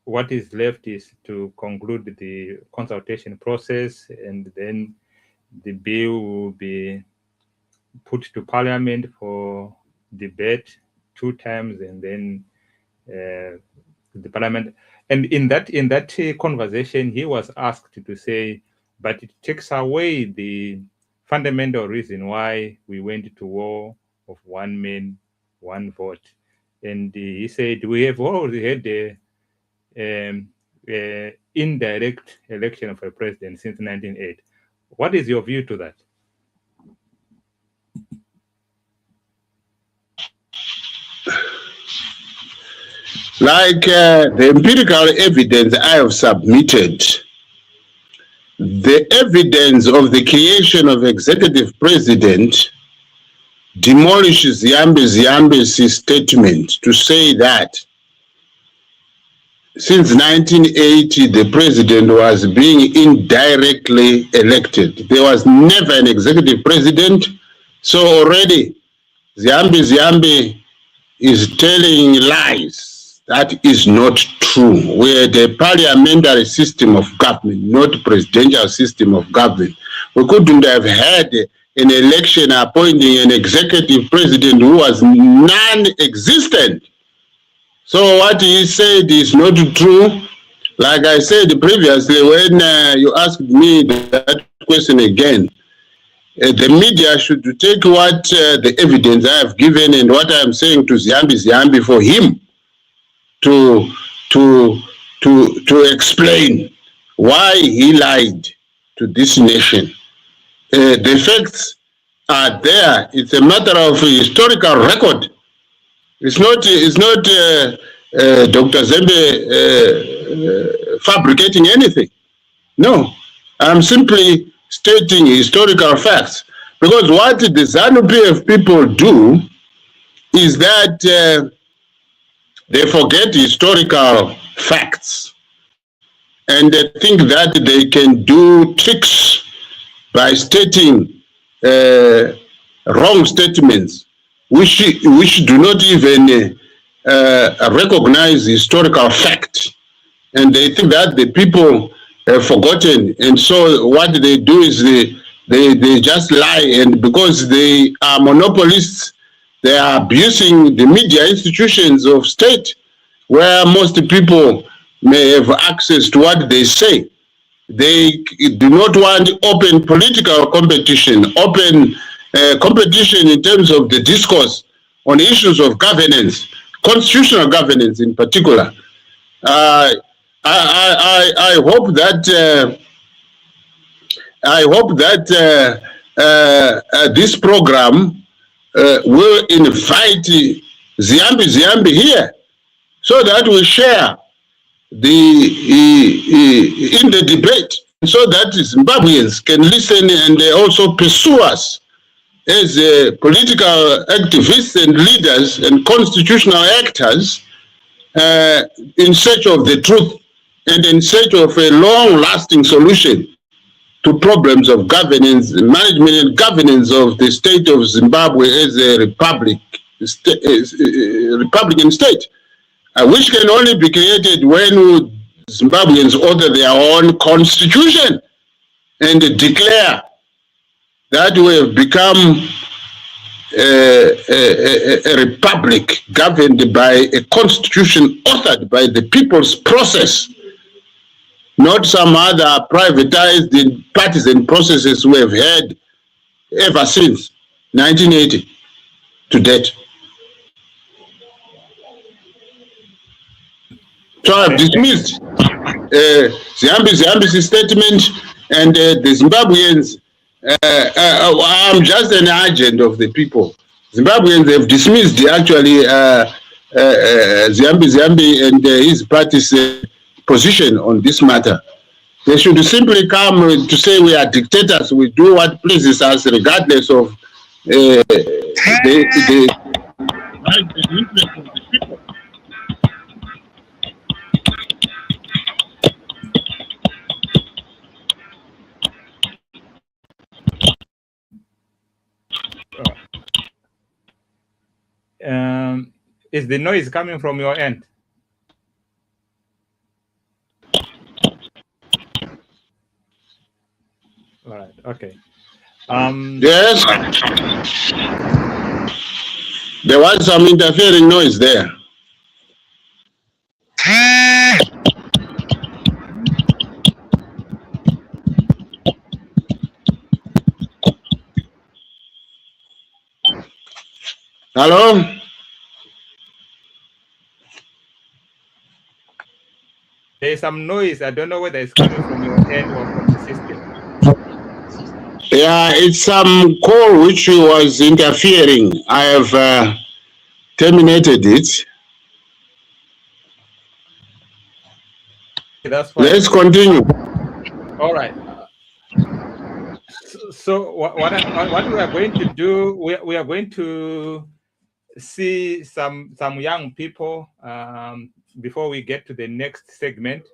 what is left is to conclude the consultation process, and then the bill will be put to Parliament for debate 2 times, and then the Parliament. And in that conversation, he was asked to say, but it takes away the fundamental reason why we went to war of 1 man, 1 vote. And he said, we have already had the indirect election of a president since 1980. What is your view to that? Like the empirical evidence I have submitted, the evidence of the creation of executive president demolishes Ziambe's statement to say that since 1980, the president was being indirectly elected. There was never an executive president. So already Ziambe is telling lies. That is not true. We had a parliamentary system of government, not presidential system of government. We couldn't have had an election appointing an executive president who was non-existent. So what he said is not true. Like I said previously, when you asked me that question again, the media should take what the evidence I have given and what I am saying to Ziambi for him to explain why he lied to this nation. The facts are there. It's a matter of historical record. It's not Dr. Zembe fabricating anything. No, I'm simply stating historical facts. Because what the ZANU-PF people do is that they forget historical facts and they think that they can do tricks by stating wrong statements which do not even recognize historical fact, and they think that the people have forgotten, and so what they do is they just lie, and because they are monopolists, they are abusing the media institutions of state where most people may have access to what they say. They do not want open political competition, open competition in terms of the discourse on issues of governance, constitutional governance in particular. I hope that this program will invite Ziambi here so that we share in the debate, so that Zimbabweans can listen and also pursue us as political activists and leaders and constitutional actors in search of the truth and in search of a long-lasting solution to problems of governance, management and governance of the state of Zimbabwe as a Republican state, which can only be created when Zimbabweans order their own constitution and declare that we have become a republic governed by a constitution authored by the people's process, not some other privatized partisan processes we have had ever since 1980 to date. So I've dismissed Ziambi's statement, and the Zimbabweans, I'm just an agent of the people. Zimbabweans have dismissed actually Ziambi and his party's position on this matter. They should simply come to say we are dictators, we do what pleases us regardless of the interest of the people. Is the noise coming from your end? All right, okay. Yes. There was some interfering noise there. Hello? There's some noise. I don't know whether it's coming from your end or from the system. Yeah, it's some call which was interfering. I have terminated it. That's fine. Let's continue. All right. So what we are going to do, we are going to see some young people before we get to the next segment.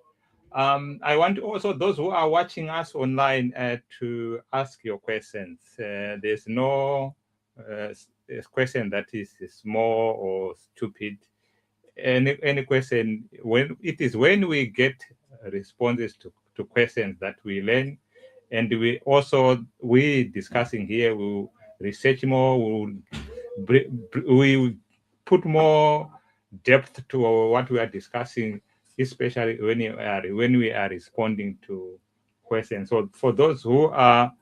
I want also those who are watching us online to ask your questions. There's no question that is small or stupid. Any question, when we get responses to questions that we learn, and we discussing here, we research more, we put more depth to what we are discussing, especially when we are responding to questions. So for those who are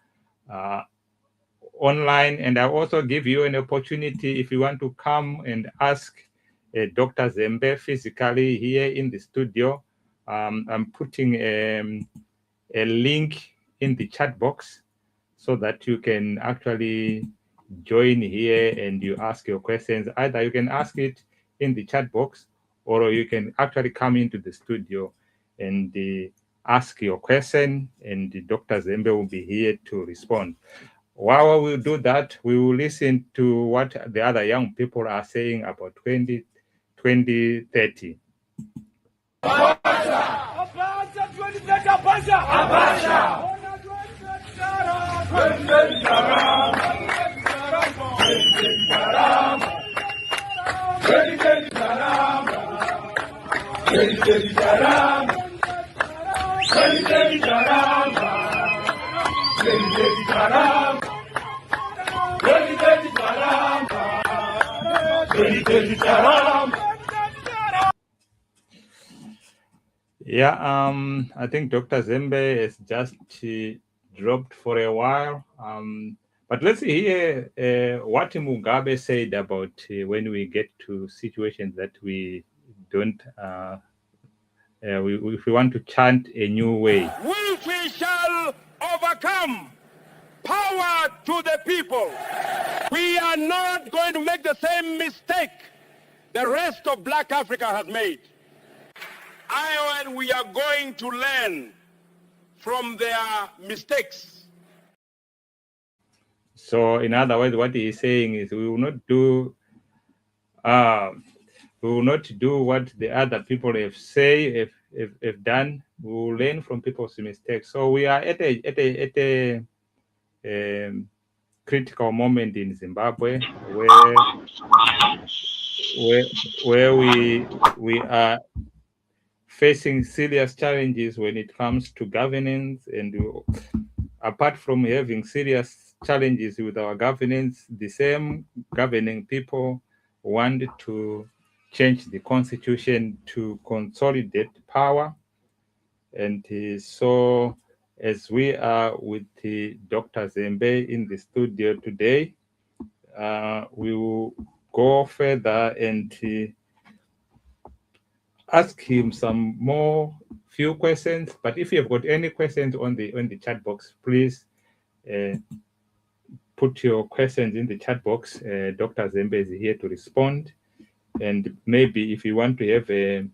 online, and I also give you an opportunity if you want to come and ask Dr. Zembe physically here in the studio. I'm putting a link in the chat box so that you can actually join here and you ask your questions. Either you can ask it in the chat box, or you can actually come into the studio and ask your question, and Dr. Zembe will be here to respond. While we do that, we will listen to what the other young people are saying about 2030. Yeah, I think Dr. Zembe is just dropped for a while. But let's hear what Mugabe said about when we get to situations that we don't, if we want to chant a new way. We shall overcome. Power to the people. We are not going to make the same mistake the rest of Black Africa has made. And we are going to learn from their mistakes. So, in other words, what he is saying is we will not do what the other people have done. We will learn from people's mistakes. So we are at a critical moment in Zimbabwe where we are facing serious challenges when it comes to governance, and apart from having serious challenges with our governance, the same governing people want to change the constitution to consolidate power. And so as we are with Dr. Zembe in the studio today, we will go further and ask him some few questions. But if you have got any questions on the chat box, please put your questions in the chat box. Dr. Zembe is here to respond. And maybe if you want to have a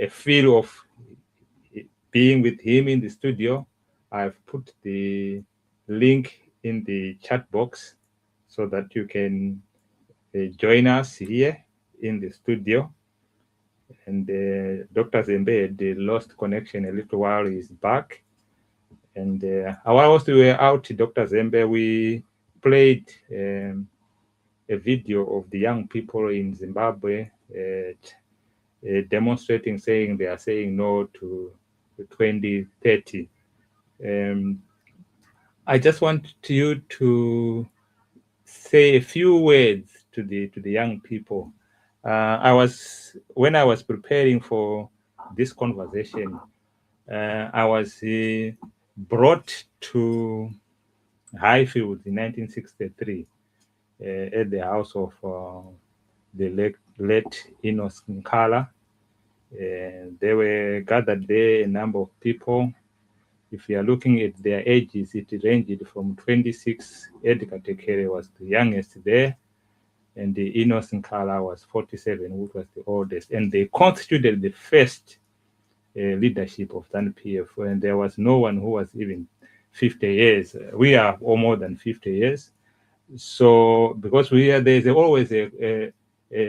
feel of being with him in the studio, I've put the link in the chat box so that you can join us here in the studio. And Dr. Zembe had lost connection a little while. He's back. And whilst we were out, Dr. Zembe, we played a video of the young people in Zimbabwe demonstrating, saying they are saying no to 2030. I just want you to say a few words to the young people. When I was preparing for this conversation, I was brought to Highfield in 1963 at the house of the late Enos Nkala. They were gathered there, a number of people. If you are looking at their ages, it ranged from 26. Edgar Tekere was the youngest there, and the Enos Nkala was 47, which was the oldest. And they constituted the first leadership of ZANU-PF, and there was no one who was even 50 years. We are all more than 50 years. So because there's always a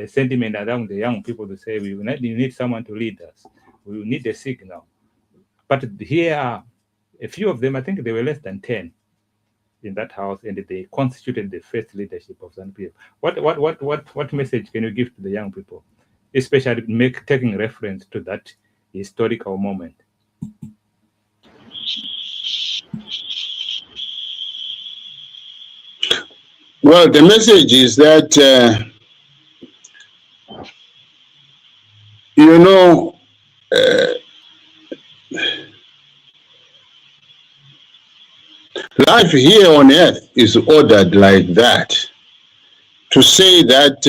sentiment around the young people to say we need someone to lead us. We need a signal. But here are a few of them, I think they were less than 10. in that house, and they constituted the first leadership of ZANU-PF. What message can you give to the young people, especially taking reference to that historical moment? Well, the message is that, you know, life here on earth is ordered like that. To say that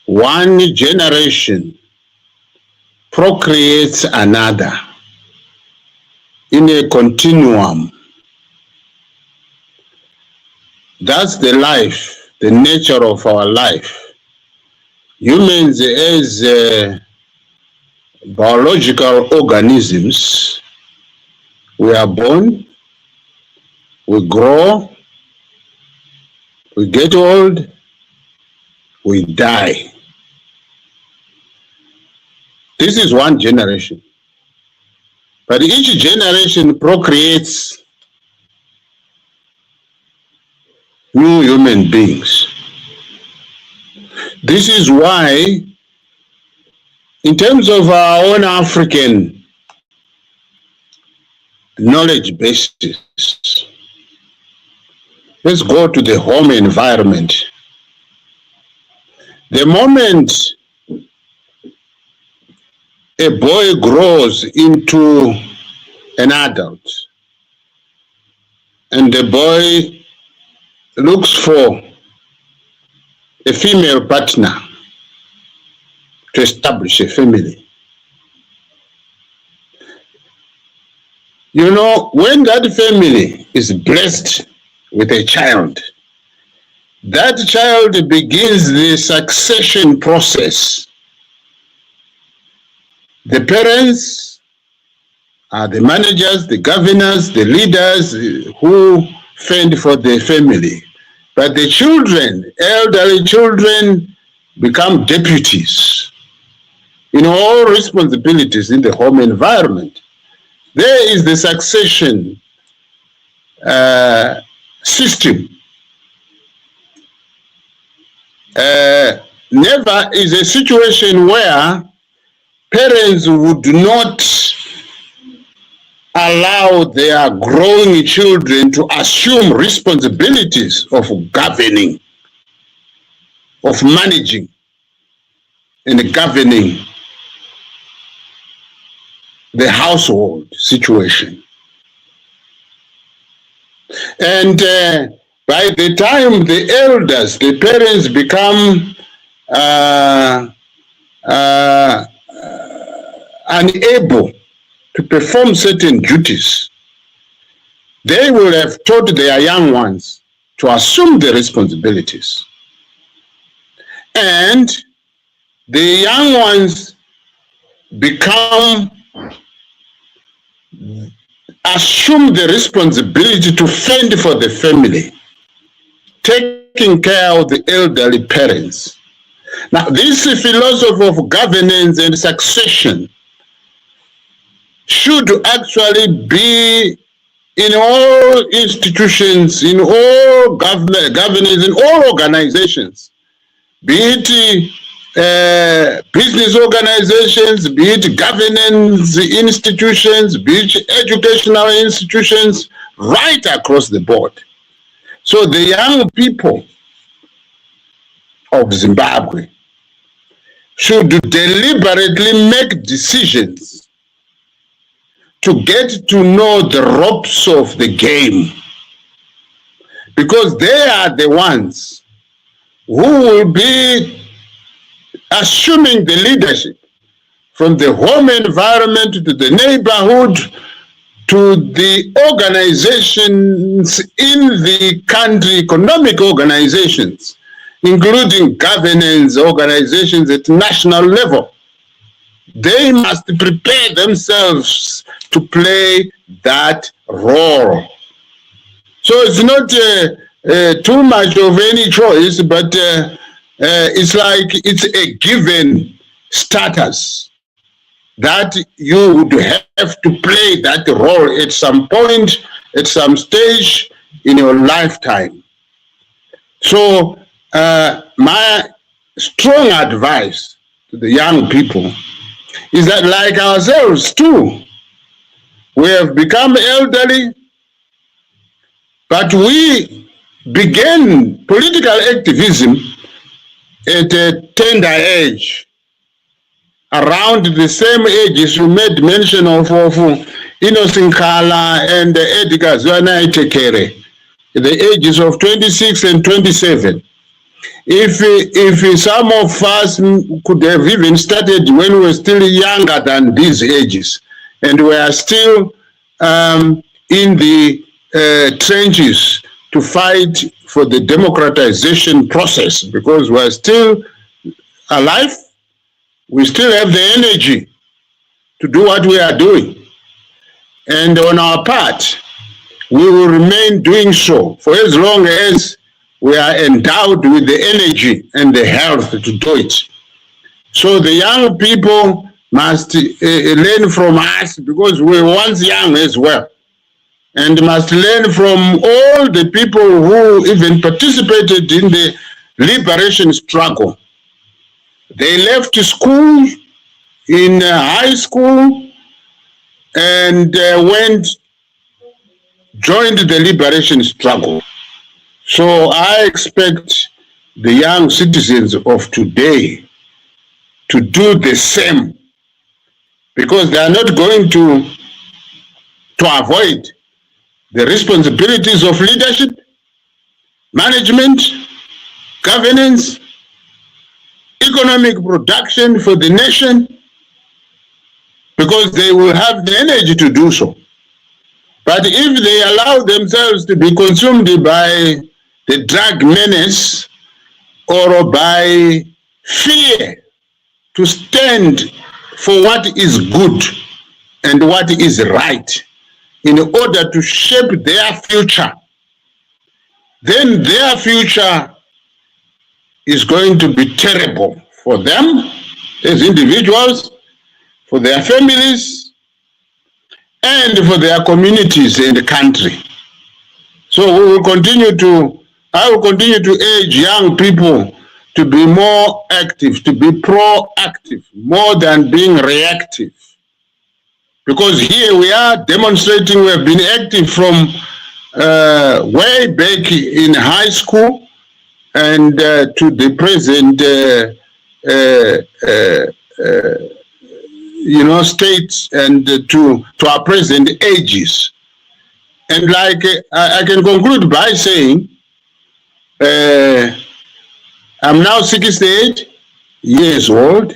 one generation procreates another in a continuum. That's the life, the nature of our life. Humans as biological organisms, we are born, we grow, we get old, we die. This is one generation. But each generation procreates new human beings. This is why, in terms of our own African knowledge basis, let's go to the home environment. The moment a boy grows into an adult and the boy looks for a female partner to establish a family, you know, when that family is blessed with a child, that child begins the succession process. The parents are the managers, the governors, the leaders who fend for the family. But the children, elderly children, become deputies in all responsibilities in the home environment. There is the succession system. Never is a situation where parents would not allow their growing children to assume responsibilities of governing, of managing and governing the household situation. And by the time the elders, the parents become unable to perform certain duties, they will have taught their young ones to assume the responsibilities. And the young ones assume the responsibility to fend for the family, taking care of the elderly parents. Now, this philosophy of governance and succession should actually be in all institutions, in all governance, in all organizations, be it business organizations, be it governance institutions, be it educational institutions, right across the board. So the young people of Zimbabwe should deliberately make decisions to get to know the ropes of the game, because they are the ones who will be assuming the leadership from the home environment to the neighborhood to the organizations in the country, economic organizations, including governance organizations at national level. They must prepare themselves to play that role. So it's not too much of any choice, but it's like it's a given status that you would have to play that role at some point at some stage in your lifetime. So my strong advice to the young people is that, like ourselves too, we have become elderly, but we began political activism at a tender age, around the same ages you made mention of Innocent Kala and Edgar Zwanaitekere, the ages of 26 and 27. If some of us could have even started when we were still younger than these ages, and we are still in the trenches to fight for the democratization process, because we are still alive, we still have the energy to do what we are doing. And on our part, we will remain doing so for as long as we are endowed with the energy and the health to do it. So the young people must learn from us, because we were once young as well, and must learn from all the people who even participated in the liberation struggle. They left school in high school and joined the liberation struggle. So I expect the young citizens of today to do the same, because they are not going to avoid the responsibilities of leadership, management, governance, economic production for the nation, because they will have the energy to do so. But if they allow themselves to be consumed by the drug menace or by fear to stand for what is good and what is right in order to shape their future, then their future is going to be terrible for them as individuals, for their families, and for their communities in the country. So I will continue to urge young people to be more active, to be proactive, more than being reactive. Because here we are demonstrating, we have been active from way back in high school and to the present state, and to our present ages. And like I can conclude by saying, I'm now 68 years old,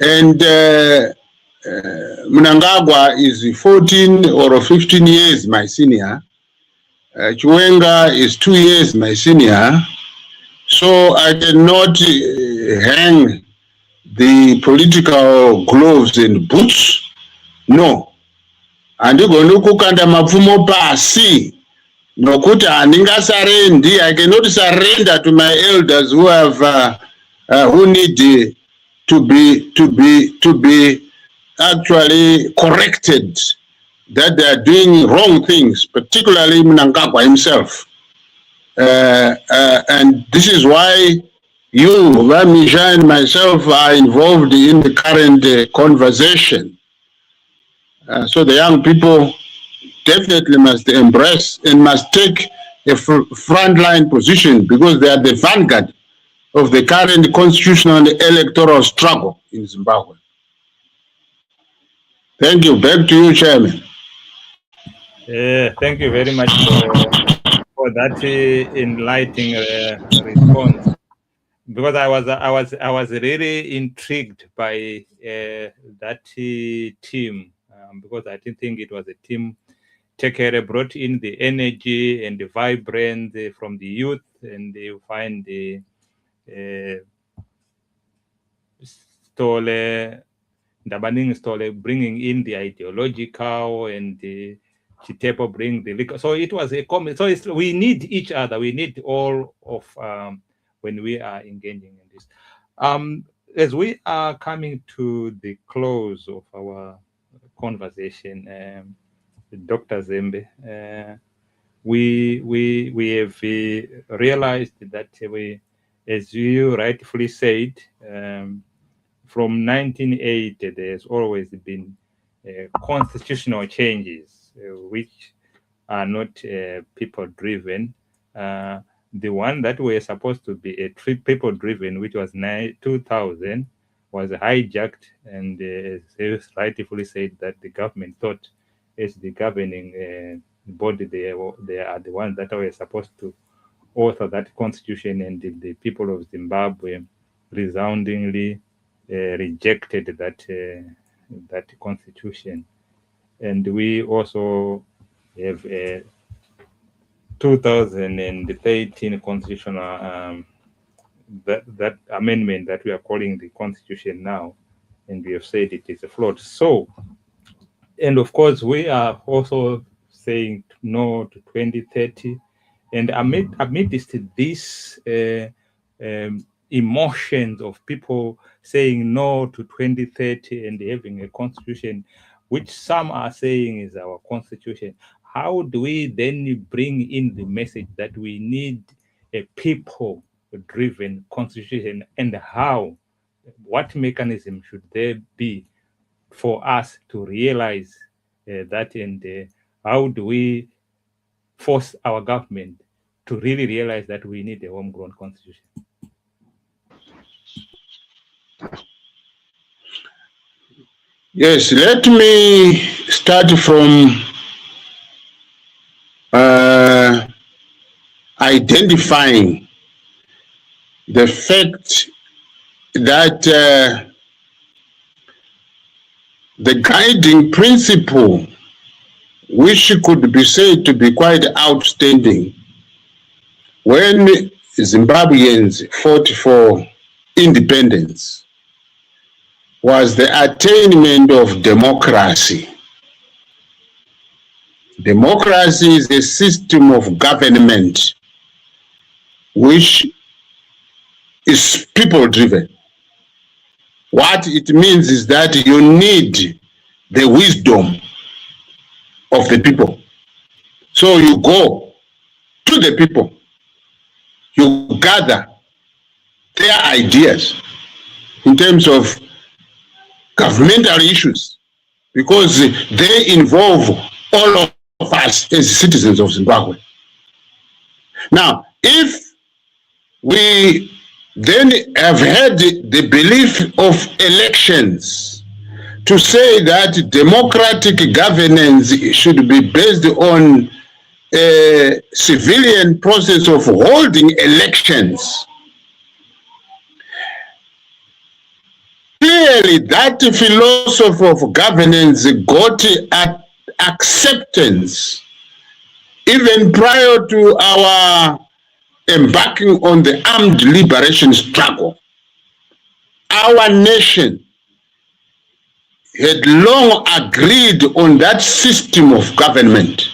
and Mnangagwa is 14 or 15 years my senior. Chiwenga is 2 years my senior. So I cannot hang the political gloves and boots. No. Andigoni kukanda mapfumo pasi. Nokuti handingasarendi. I cannot surrender to my elders who have who need to be actually corrected, that they are doing wrong things, particularly Mnangagwa himself. And this is why you, Vamisha, and myself are involved in the current conversation. So the young people definitely must embrace and must take a frontline position, because they are the vanguard of the current constitutional and electoral struggle in Zimbabwe. Thank you. Back to you, Chairman. Thank you very much for that enlightening response. Because I was really intrigued by that team, because I didn't think it was a team. Tekere brought in the energy and the vibrance from the youth, and you find the Ndabaning Stole bringing in the ideological, and the Chitepo bring the liquor. So it was a comment. So we need each other. We need all of when we are engaging in this. As we are coming to the close of our conversation, Dr. Zembe, we have realized that as you rightfully said, from 1980, there's always been constitutional changes which are not people-driven. The one that were supposed to be a people-driven, which was 2000, was hijacked, and as rightfully said, that the government thought as the governing body, they are the ones that were supposed to author that constitution, and the people of Zimbabwe resoundingly rejected that constitution. And we also have a 2013 constitutional that amendment that we are calling the constitution now, and we have said it is a fraud. So, and of course, we are also saying no to 2030. And amidst this emotions of people saying no to 2030 and having a constitution, which some are saying is our constitution, how do we then bring in the message that we need a people-driven constitution, and how, what mechanism should there be for us to realize that, and how do we force our government to really realize that we need a homegrown constitution? Yes, let me start from identifying the fact that the guiding principle, which could be said to be quite outstanding when Zimbabweans fought for independence, was the attainment of democracy. Democracy is a system of government which is people-driven. What it means is that you need the wisdom of the people. So you go to the people, you gather their ideas in terms of governmental issues, because they involve all of us as citizens of Zimbabwe. Now, if we then have had the belief of elections to say that democratic governance should be based on a civilian process of holding elections, clearly that philosophy of governance got acceptance even prior to our embarking on the armed liberation struggle. Our nation had long agreed on that system of government,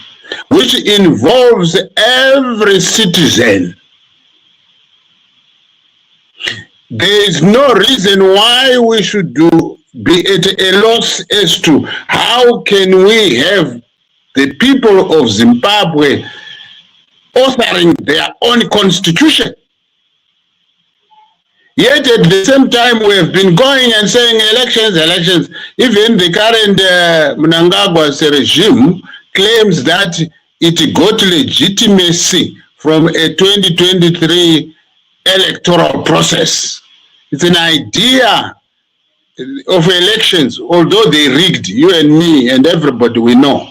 which involves every citizen. There is no reason why we should be at a loss as to how can we have the people of Zimbabwe authoring their own constitution. Yet at the same time, we have been going and saying elections. Even the current Mnangagwa's regime claims that it got legitimacy from a 2023 electoral process. It's an idea of elections, although they rigged, you and me and everybody we know.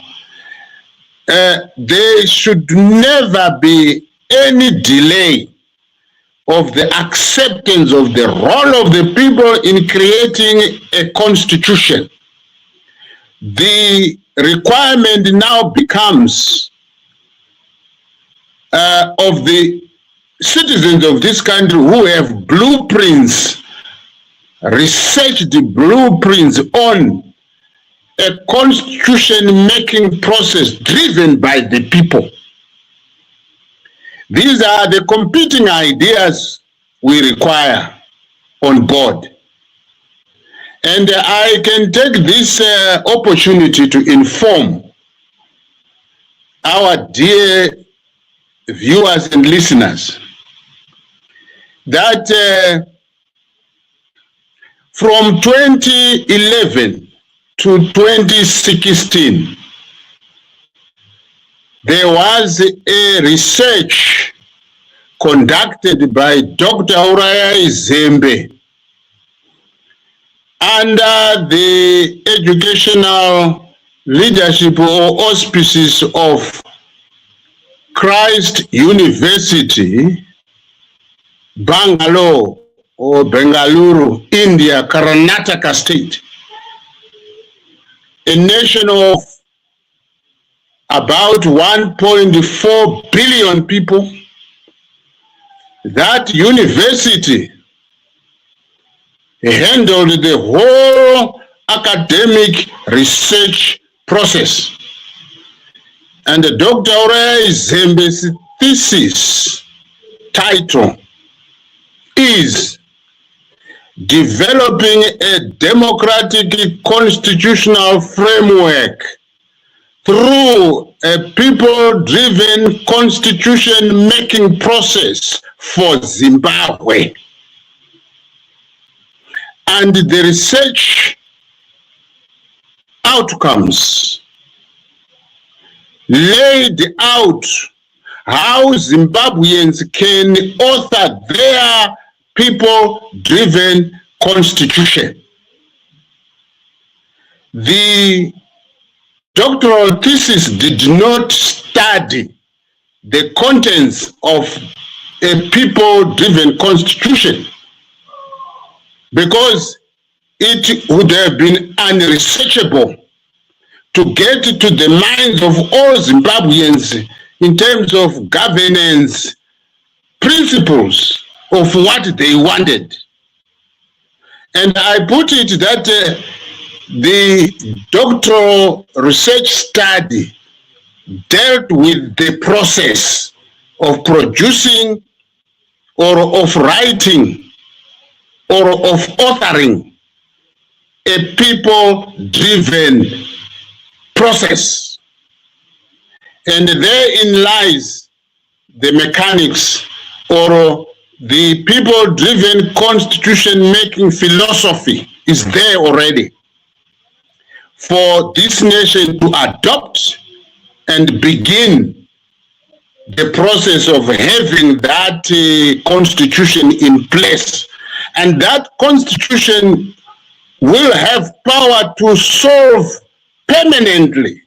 There should never be any delay of the acceptance of the role of the people in creating a constitution. The requirement now becomes of the citizens of this country who have blueprints, researched blueprints on a constitution-making process driven by the people. These are the competing ideas we require on board. And I can take this opportunity to inform our dear viewers and listeners that from 2011 to 2016, there was a research conducted by Dr. Zembe under the educational leadership or auspices of Christ University, Bangalore or Bengaluru, India, Karnataka state, a nation of about 1.4 billion people. That university handled the whole academic research process. And Dr. Zembe's thesis title is Developing a Democratic Constitutional Framework through a people-driven constitution-making process for Zimbabwe. And the research outcomes laid out how Zimbabweans can author their people-driven constitution. The doctoral thesis did not study the contents of a people-driven constitution because it would have been unresearchable to get to the minds of all Zimbabweans in terms of governance principles of what they wanted. And I put it that the doctoral research study dealt with the process of producing or of writing or of authoring a people-driven process. And therein lies the mechanics or the people-driven constitution-making philosophy is there already for this nation to adopt and begin the process of having that constitution in place. And that constitution will have power to solve permanently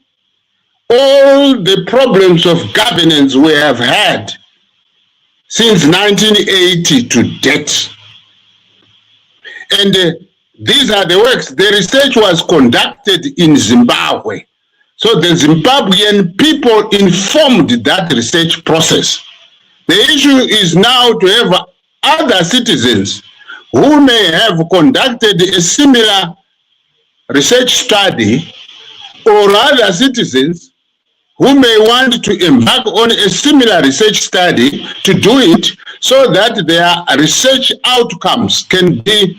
all the problems of governance we have had since 1980 to date. And these are the works. The research was conducted in Zimbabwe. So the Zimbabwean people informed that research process. The issue is now to have other citizens who may have conducted a similar research study or other citizens who may want to embark on a similar research study to do it so that their research outcomes can be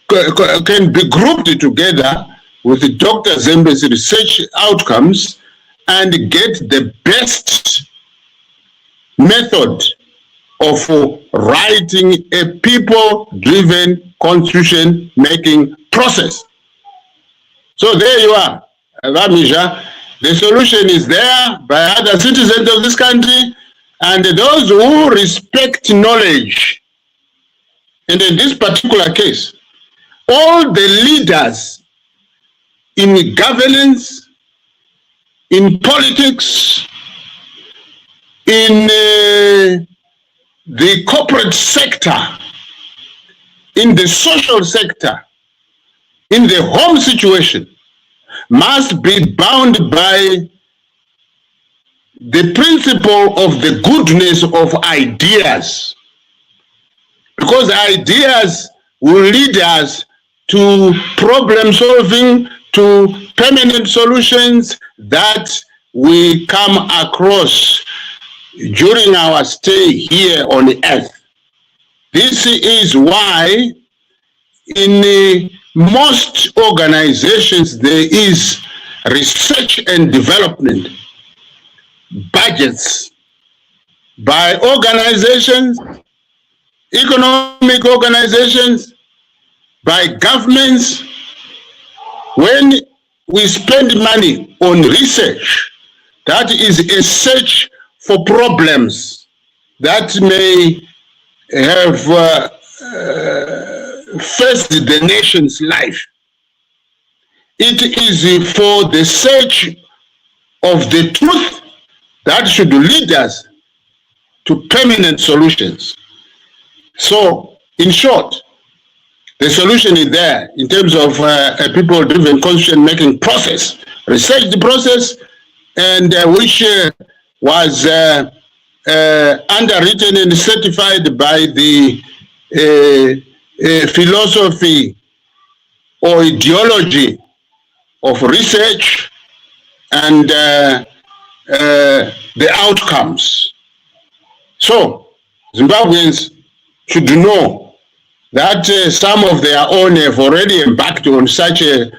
grouped together with Dr. Zembe's research outcomes and get the best method of writing a people-driven constitution-making process. So there you are, Ramisha. The solution is there by other citizens of this country and those who respect knowledge. And in this particular case, all the leaders in governance, in politics, in the corporate sector, in the social sector, in the home situation, must be bound by the principle of the goodness of ideas. Because ideas will lead us to problem solving, to permanent solutions that we come across during our stay here on earth. This is why in most organizations there is research and development budgets by organizations, economic organizations, by governments. When we spend money on research, that is a search for problems that may have faced the nation's life. It is for the search of the truth that should lead us to permanent solutions. So, in short, the solution is there in terms of a people-driven constitution-making process, research process, and which was underwritten and certified by the philosophy or ideology of research and the outcomes. So, Zimbabweans should know that some of their own have already embarked on such a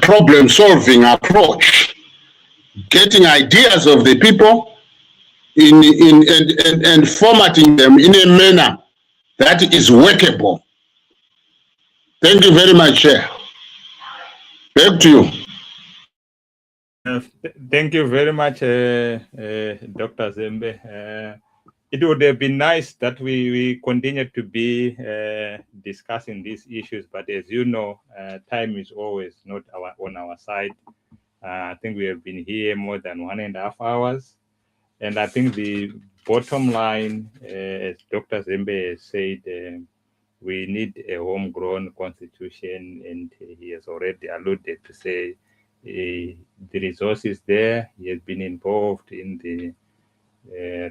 problem-solving approach, getting ideas of the people and formatting them in a manner that is workable. Thank you very much, Chair. Back to you. Thank you very much, Dr. Zembe. It would have been nice that we continued to be discussing these issues, but as you know, time is always not on our side. I think we have been here more than 1.5 hours, and I think the bottom line, as Dr. Zembe has said, we need a homegrown constitution, and he has already alluded to say the resources there. He has been involved in the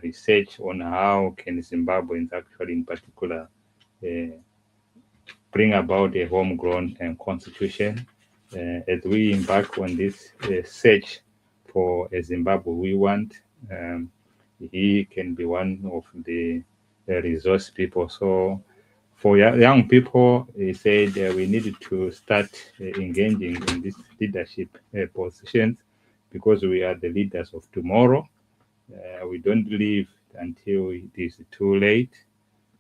research on how can Zimbabweans actually, in particular, bring about a homegrown constitution. As we embark on this search for a Zimbabwe we want, he can be one of the resource people. So for young people, he said we needed to start engaging in these leadership positions because we are the leaders of tomorrow. We don't leave until it is too late.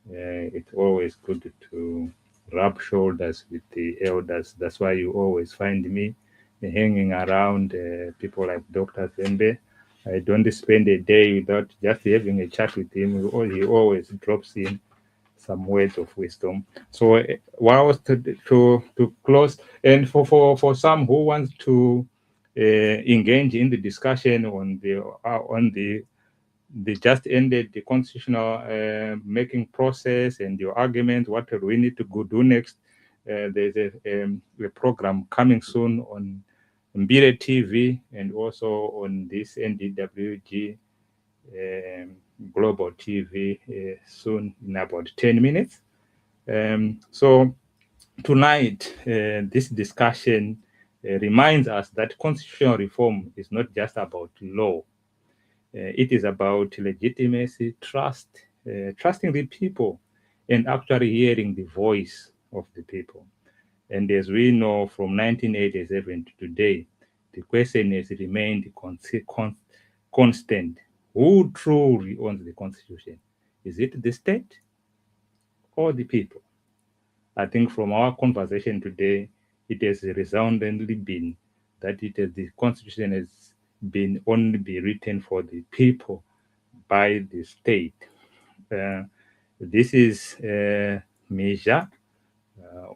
It's always good to rub shoulders with the elders. That's why you always find me hanging around people like Dr. Zembe. I don't spend a day without just having a chat with him. He always drops in some words of wisdom. So whilst to close, and for some who want to engage in the discussion on the just ended the constitutional making process and your argument, what do we need to do next? There's a program coming soon on Mbire TV and also on this NDWG Global TV soon in about 10 minutes. So tonight, this discussion reminds us that constitutional reform is not just about law. It is about legitimacy, trust, trusting the people, and actually hearing the voice of the people. And as we know, from 1987 to today, the question has remained constant. Who truly owns the Constitution? Is it the state or the people? I think from our conversation today, it has resoundingly been that the Constitution has been only be written for the people by the state. This is Measure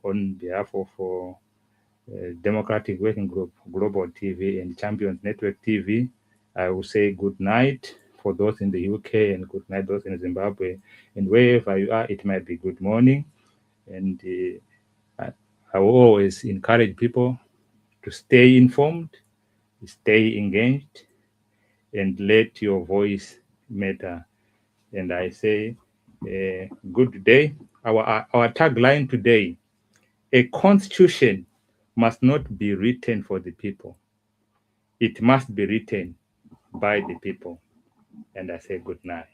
on behalf of Democratic Working Group, Global TV, and Champions Network TV. I will say good night for those in the UK and good night those in Zimbabwe. And wherever you are, it might be good morning. And I will always encourage people to stay informed, stay engaged, and let your voice matter. And I say, good day. Our tagline today, a constitution must not be written for the people. It must be written by the people. And I say good night.